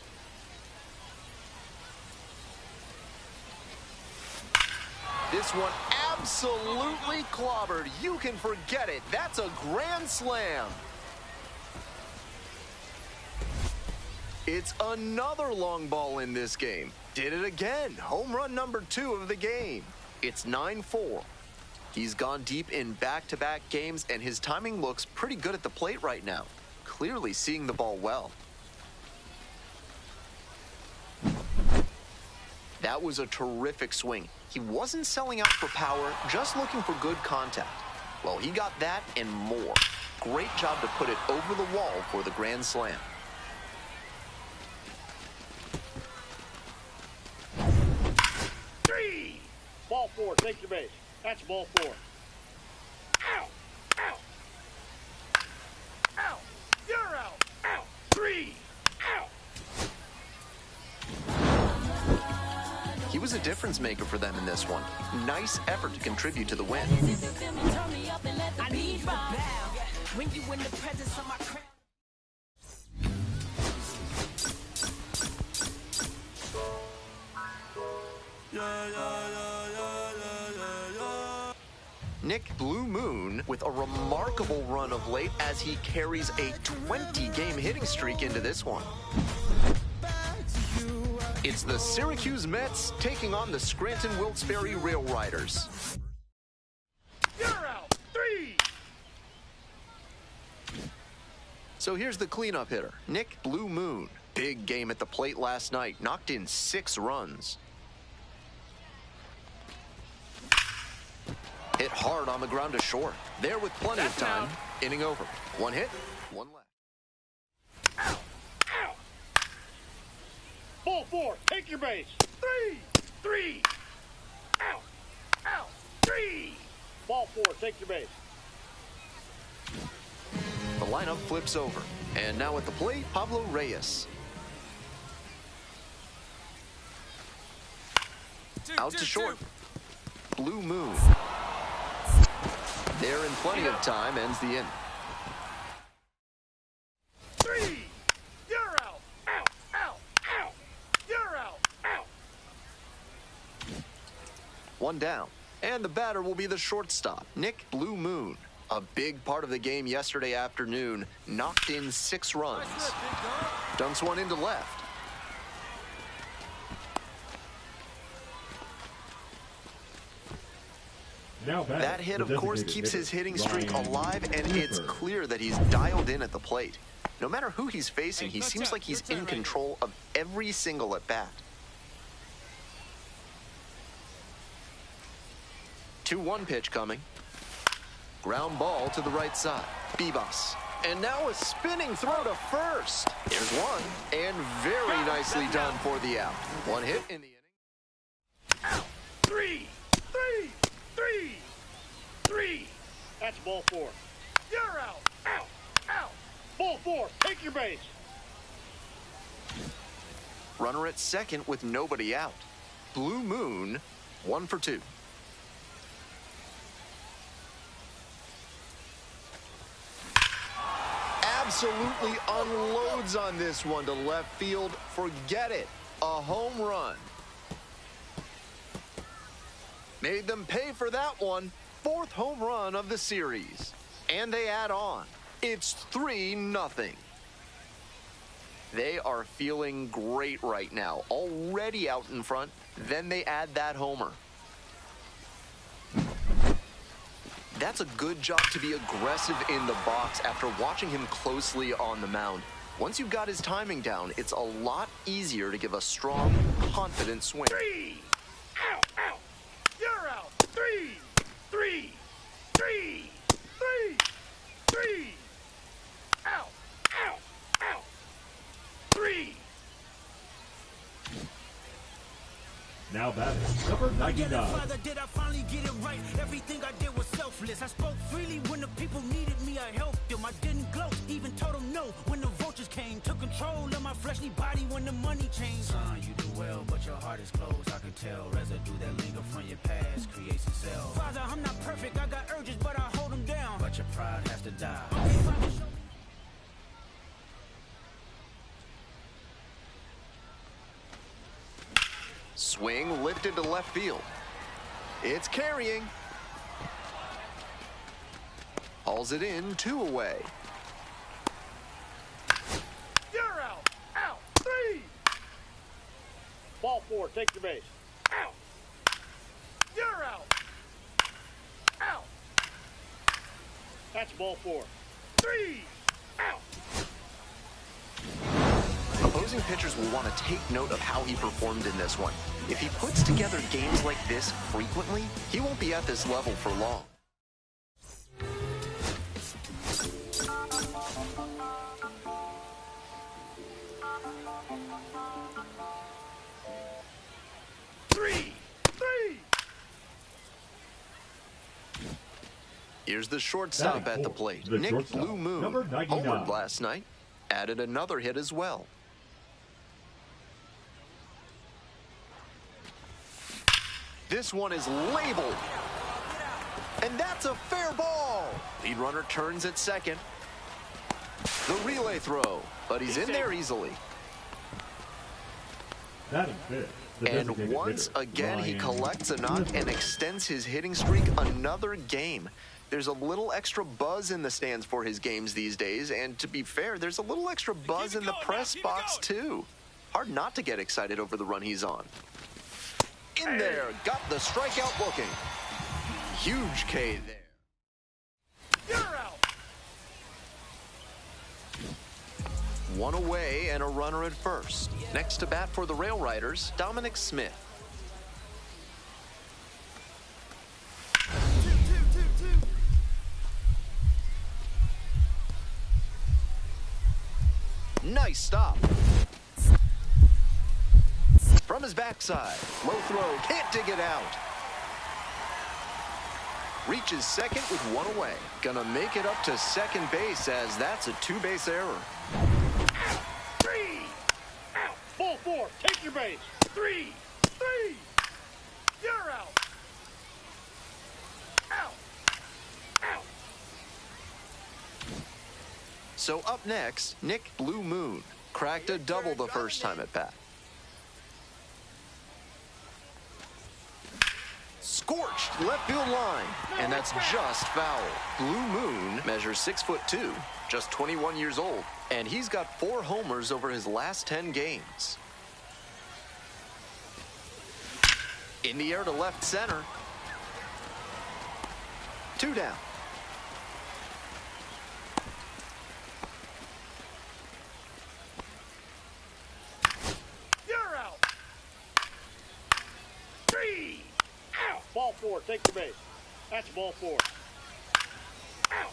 This one absolutely clobbered. You can forget it. That's a grand slam. It's another long ball in this game. Did it again. Home run number 2 of the game. It's 9-4. He's gone deep in back-to-back games, and his timing looks pretty good at the plate right now. Clearly seeing the ball well. That was a terrific swing. He wasn't selling out for power, just looking for good contact. Well, he got that and more. Great job to put it over the wall for the grand slam. Three! Ball 4, take your base. That's ball 4. Out! Out! Out! You're out! Out! 3! Out! He was a difference maker for them in this one. Nice effort to contribute to the win. I need you to bow when you in the presence of my crown. Nick Blue Moon with a remarkable run of late as he carries a 20-game hitting streak into this one. It's the Syracuse Mets taking on the Scranton Wilkes-Barre Rail Riders. You're out! 3! So here's the cleanup hitter, Nick Blue Moon. Big game at the plate last night, knocked in 6 runs. Hit hard on the ground to short. There with plenty of time. Inning over. 1 hit, 1 left. Out! Out! Ball 4, take your base. 3! 3! Out! Out! 3! Ball 4, take your base. The lineup flips over. And now at the plate, Pablo Reyes. Out to short. Blue Moon. There in plenty of time, ends the inning. 3! You're out! Out! Out! Out! You're out! Out! 1 down. And the batter will be the shortstop, Nick Blue Moon. A big part of the game yesterday afternoon, knocked in 6 runs. Dunks one into left. That hit, of course, keeps his hitting streak alive, and it's clear that he's dialed in at the plate. No matter who he's facing, he seems like he's in control of every single at-bat. 2-1 pitch coming. Ground ball to the right side. Bibas. And now a spinning throw to first. There's one. And very nicely done for the out. 1 hit in the inning. Out! 3! 3! 3! 3! That's ball 4. You're out! Out! Out! Ball 4, take your base. Runner at second with nobody out. Blue Moon, 1 for 2. Absolutely unloads on this one to left field. Forget it. A home run. Made them pay for that one. 4th home run of the series. And they add on. It's 3-0. They are feeling great right now. Already out in front. Then they add that homer. That's a good job to be aggressive in the box after watching him closely on the mound. Once you've got his timing down, it's a lot easier to give a strong, confident swing. 3! Out! Out! You're out! 3! 3! 3! 3! 3! Out! Out! Out! 3! Now batting, number I get it, 99. Father, did I finally get it right? Everything I did was selfless. I spoke freely when the people needed me. I helped them. I didn't gloat, even told them no when the vultures came. Took control of my fleshly body when the money changed. Son, you do well, but your heart is closed. I can tell residue that linger from your past creates itself. Father, I'm not perfect. I got urges, but I hold them down. But your pride has to die. Okay, Father, show me. Swing lifted to left field. It's carrying. Hauls it in, 2 away. You're out! Out! 3! Ball 4, take your base. Out. You're out. Out. That's ball 4. 3. Out. Opposing pitchers will want to take note of how he performed in this one. If he puts together games like this frequently, he won't be at this level for long. Here's the shortstop at the plate. Nick Blue Moon homered last night, added another hit as well. This one is labeled, and that's a fair ball. Lead runner turns at second. The relay throw, but he's in there easily. And once again, he collects a knock and extends his hitting streak another game. There's a little extra buzz in the stands for his games these days, and to be fair, there's a little extra buzz in the press box too. Hard not to get excited over the run he's on. In there, got the strikeout looking. Huge K there. You're out. One away and a runner at first. Next to bat for the Rail Riders, Dominic Smith. Nice stop. From his backside, low throw, can't dig it out. Reaches second with one away. Gonna make it up to second base as that's a two-base error. Out. 3. Out. Ball 4, take your base. 3. 3. You're out. Out. Out. So up next, Nick Blue Moon. Cracked a double the first time at bat. Scorched left field line, and that's just foul. Blue Moon measures 6'2", just 21 years old, and he's got 4 homers over his last 10 games. In the air to left center. 2 down. You're out. 3. Out. Ball 4, take your base. That's ball 4. Out.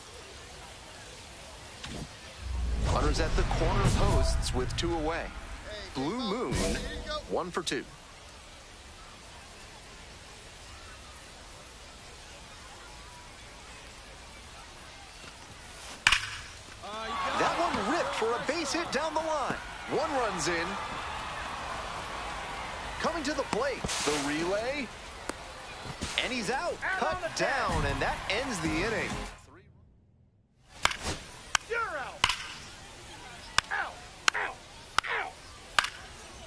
Runners at the corner posts with 2 away. Blue Moon, 1 for 2. That one ripped for a base hit down the line. 1 run's in. Coming to the plate, the relay. And he's out, cut down, and that ends the inning. You're out. Out. Out. Out.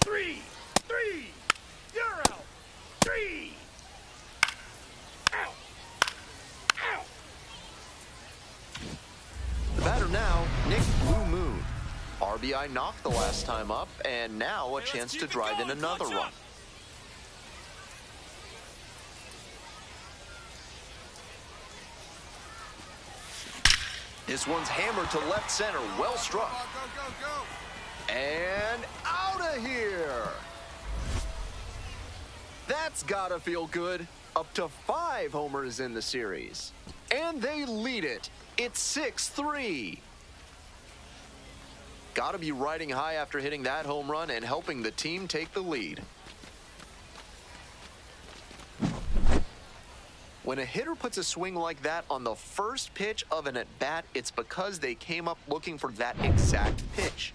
3. 3. You're out. 3. Out. Out. The batter now, Nick Blue Moon. RBI knocked the last time up, and now a chance to drive in another run. This one's hammered to left center, well struck. And out of here. That's gotta feel good. Up to 5 homers in the series. And they lead it. It's 6-3. Gotta be riding high after hitting that home run and helping the team take the lead. When a hitter puts a swing like that on the first pitch of an at-bat, it's because they came up looking for that exact pitch.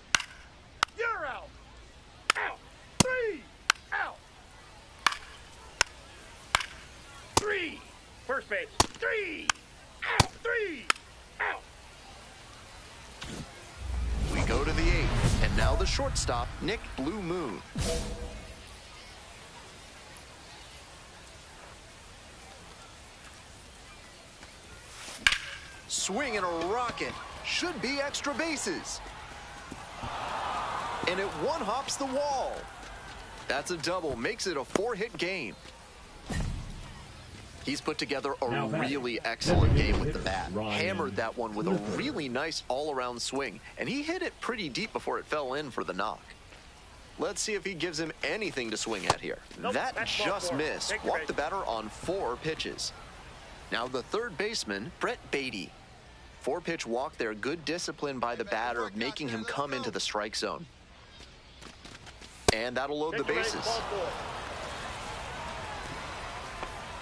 You're out. Out. 3. Out. 3. First base. 3. Out. 3. Out. We go to the 8th, and now the shortstop, Nick Blue Moon. Swing and a rocket. Should be extra bases. And it one-hops the wall. That's a double, makes it a 4-hit game. He's put together a really excellent game with the bat. Hammered that one with a really nice all-around swing, and he hit it pretty deep before it fell in for the knock. Let's see if he gives him anything to swing at here. That just missed. Walked the batter on 4 pitches. Now the third baseman, Brett Beatty. 4-pitch walk there, good discipline by the batter, making him come into the strike zone. And that'll load the bases.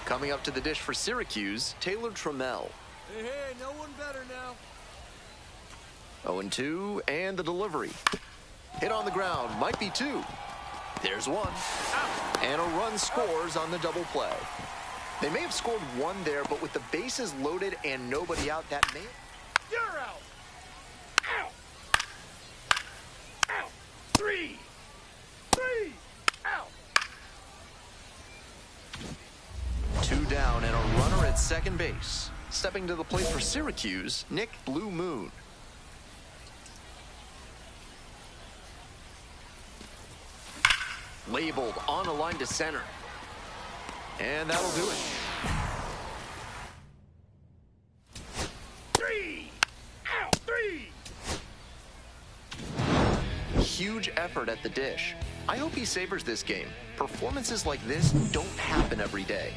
Coming up to the dish for Syracuse, Taylor Trammell. Hey, no one better now. 0-2, and the delivery. Hit on the ground, might be 2. There's 1. And a run scores on the double play. They may have scored 1 there, but with the bases loaded and nobody out, that may... You're out. Out. Out. 3. 3. Out. 2 down and a runner at second base. Stepping to the plate for Syracuse, Nick Blue Moon. Labeled on a line to center. And that'll do it. 3. Out. 3. Huge effort at the dish. I hope he savors this game. Performances like this don't happen every day.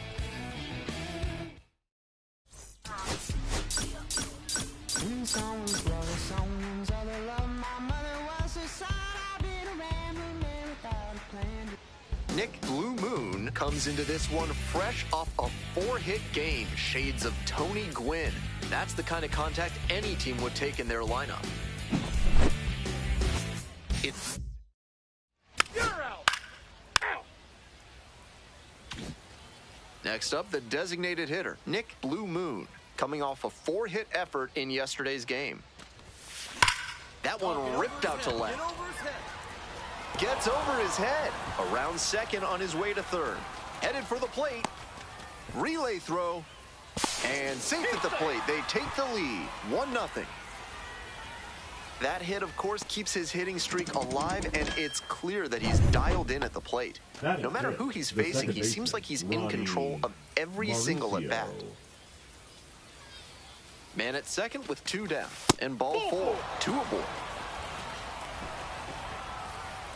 Nick Blue Moon comes into this one fresh off a 4-hit game. Shades of Tony Gwynn. That's the kind of contact any team would take in their lineup. It's... You're out. Out. Next up, the designated hitter, Nick Blue Moon, coming off a 4-hit effort in yesterday's game. That one ripped out to left. Gets over his head. Around second on his way to third. Headed for the plate. Relay throw. And safe at the plate. They take the lead. 1-0. That hit, of course, keeps his hitting streak alive, and it's clear that he's dialed in at the plate. No matter who he's facing, he seems like he's in control of every single at-bat. Man at second with 2 down. And ball 4. 2 aboard.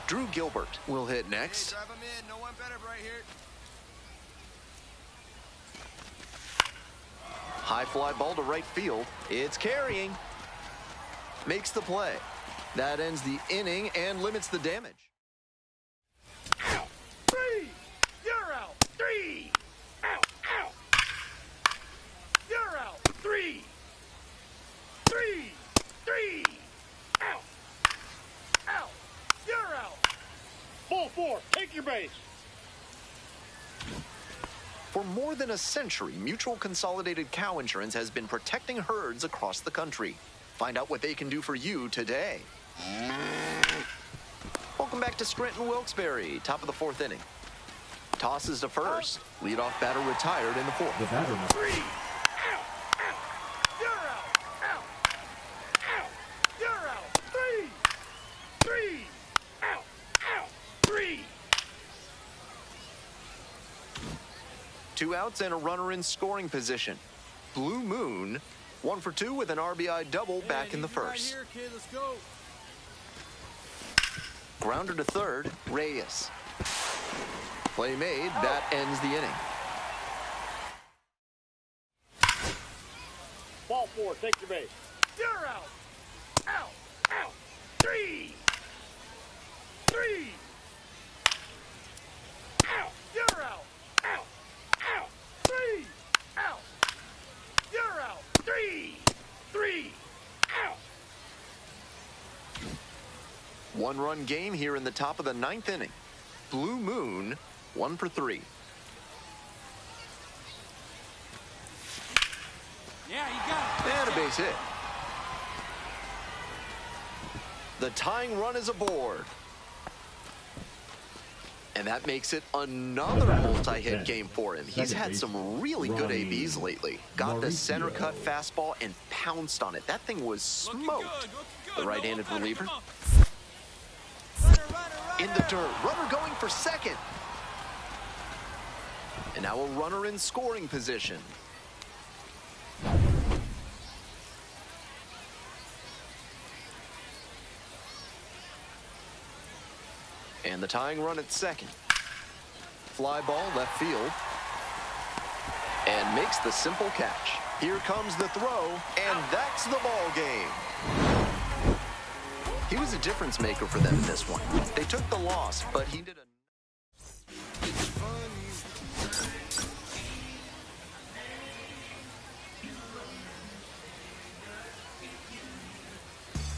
Drew Gilbert will hit next. Hey, drive him in. No one better right here. High fly ball to right field. It's carrying. Makes the play. That ends the inning and limits the damage. Out. 3. You're out. 3. Out. Out. You're out. 3. 3. 3. Out. Out. You're out. Ball 4. Take your base. For more than a century, Mutual Consolidated Cow Insurance has been protecting herds across the country. Find out what they can do for you today. Welcome back to Scranton Wilkes-Barre, top of the 4th inning. Tosses to first. Leadoff batter retired in the 4th. The batter. 3. Out. Out. You're out. Out. Out. You're out. 3. 3. Out. Out. 3. 2 outs and a runner in scoring position. Blue Moon, 1 for 2 with an RBI double back in the first. Right here, kid. Let's go. Grounder to third, Reyes. Play made, that ends the inning. Ball 4. Take your base. You're out. Out. Out. 3. 3. Out. You're out. Out. Out. 3. Out. You're out. 3. 3. Out. 1-run game here in the top of the 9th inning. Blue Moon, 1 for 3. Yeah, you got it. And a base hit. The tying run is aboard. And that makes it another multi-hit game for him. He's had some really good ABs lately. Got the center cut fastball and pounced on it. That thing was smoked. The right-handed reliever. In the dirt, runner going for second. And now a runner in scoring position. And the tying run at second. Fly ball left field. And makes the simple catch. Here comes the throw, and that's the ball game. He was a difference maker for them in this one. They took the loss, but he did a...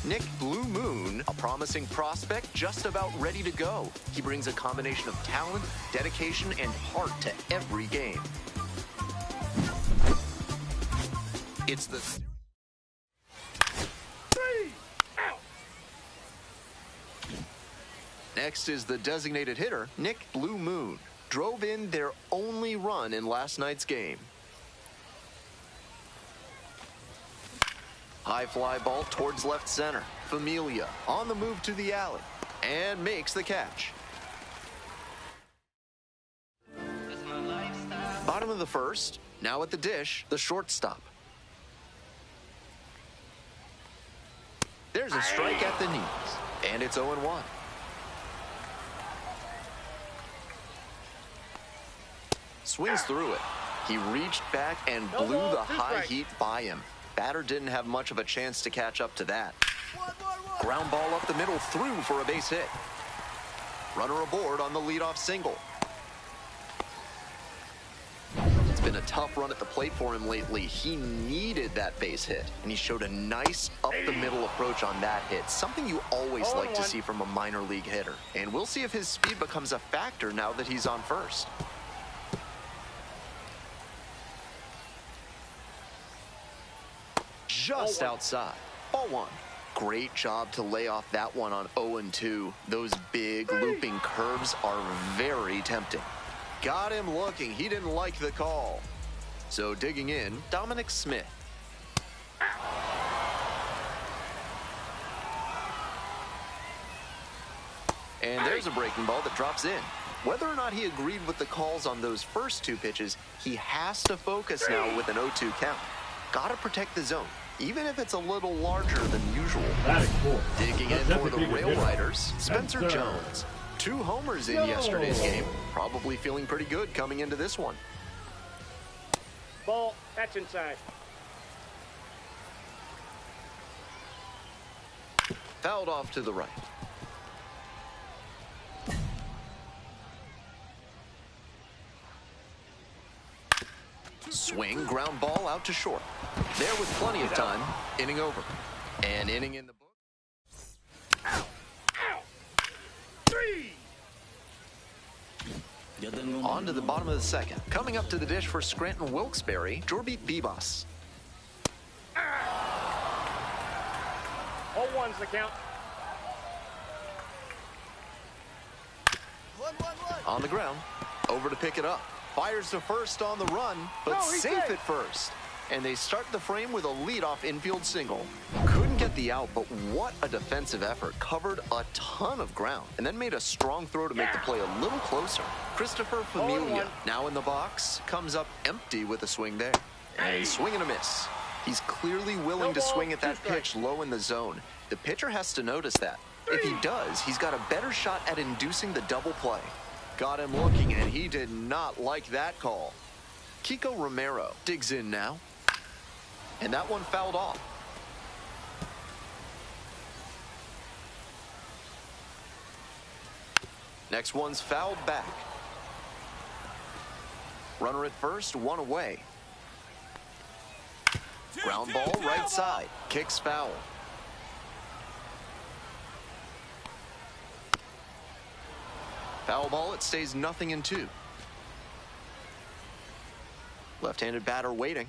Nick Blue Moon, a promising prospect just about ready to go. He brings a combination of talent, dedication, and heart to every game. It's the... Next is the designated hitter, Nick Blue Moon. Drove in their only run in last night's game. High fly ball towards left center. Familia on the move to the alley and makes the catch. Bottom of the first. Now at the dish, the shortstop. There's a strike at the knees, and it's 0-1. Swings through it. He reached back and blew the high heat by him. Batter didn't have much of a chance to catch up to that. Ground ball up the middle, through for a base hit. Runner aboard on the leadoff single. It's been a tough run at the plate for him lately. He needed that base hit, and he showed a nice up-the-middle approach on that hit, something you always like to see from a minor league hitter. And we'll see if his speed becomes a factor now that he's on first. Just outside. Ball one. Great job to lay off that one on 0-2. Those big looping curves are very tempting. Got him looking. He didn't like the call. So digging in, Dominic Smith. And there's a breaking ball that drops in. Whether or not he agreed with the calls on those first two pitches, he has to focus now with an 0-2 count. Gotta protect the zone, even if it's a little larger than usual. Digging in for the Rail Riders, Spencer Jones. 2 homers in yesterday's game. Probably feeling pretty good coming into this one. Ball, that's inside. Fouled off to the right. Swing, ground ball out to short. There with plenty of time, inning over. And inning in the book. Ow! Ow! 3! On to the bottom of the second. Coming up to the dish for Scranton Wilkes-Barre, Jorbeat Bibas. 0-1's the count. 1-1-1. On the ground, over to pick it up. Fires to first on the run, but safe at first. And they start the frame with a leadoff infield single. Couldn't get the out, but what a defensive effort. Covered a ton of ground, and then made a strong throw to make the play a little closer. Christopher Familia, now in the box, comes up empty with a swing there. And swing and a miss. He's clearly willing to swing at that pitch low in the zone. The pitcher has to notice that. If he does, he's got a better shot at inducing the double play. Got him looking, and he did not like that call. Kiko Romero digs in now. And that one fouled off. Next one's fouled back. Runner at first, one away. Ground ball right side. Kicks foul. Foul ball, it stays 0-2. Left-handed batter waiting.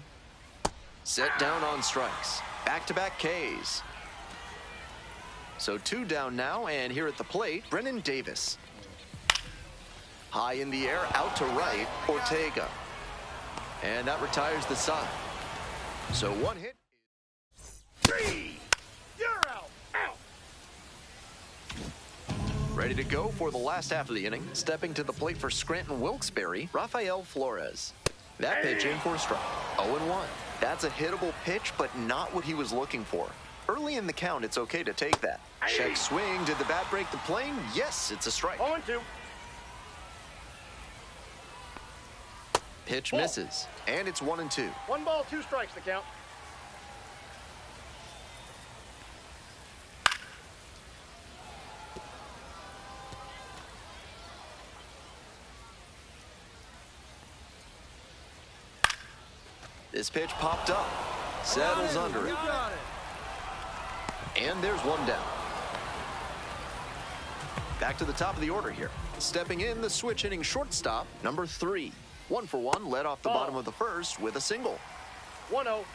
Set down on strikes. Back-to-back Ks. So 2 down now, and here at the plate, Brennan Davis. High in the air, out to right, Ortega. And that retires the side. So 1 hit. 3! You're out! Out! Ready to go for the last half of the inning. Stepping to the plate for Scranton Wilkes-Barre, Rafael Flores. That pitch in for a strike. 0-1. That's a hittable pitch, but not what he was looking for. Early in the count, it's okay to take that. Check swing. Did the bat break the plane? Yes, it's a strike. 0-2. Pitch misses, and it's 1-2. 1 ball, 2 strikes, the count. This pitch popped up, settles under it. And there's one down. Back to the top of the order here. Stepping in, the switch hitting shortstop, number 3. 1 for 1, led off the bottom of the first with a single. 1-0.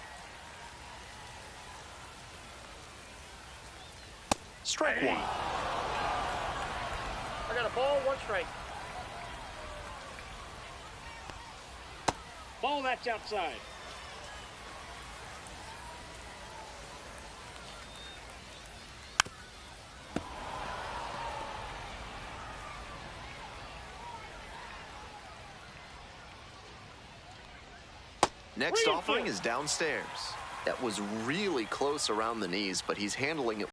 Strike 1. I got a ball, 1 strike. Ball, that's outside. Next offering is downstairs. That was really close around the knees, but he's handling it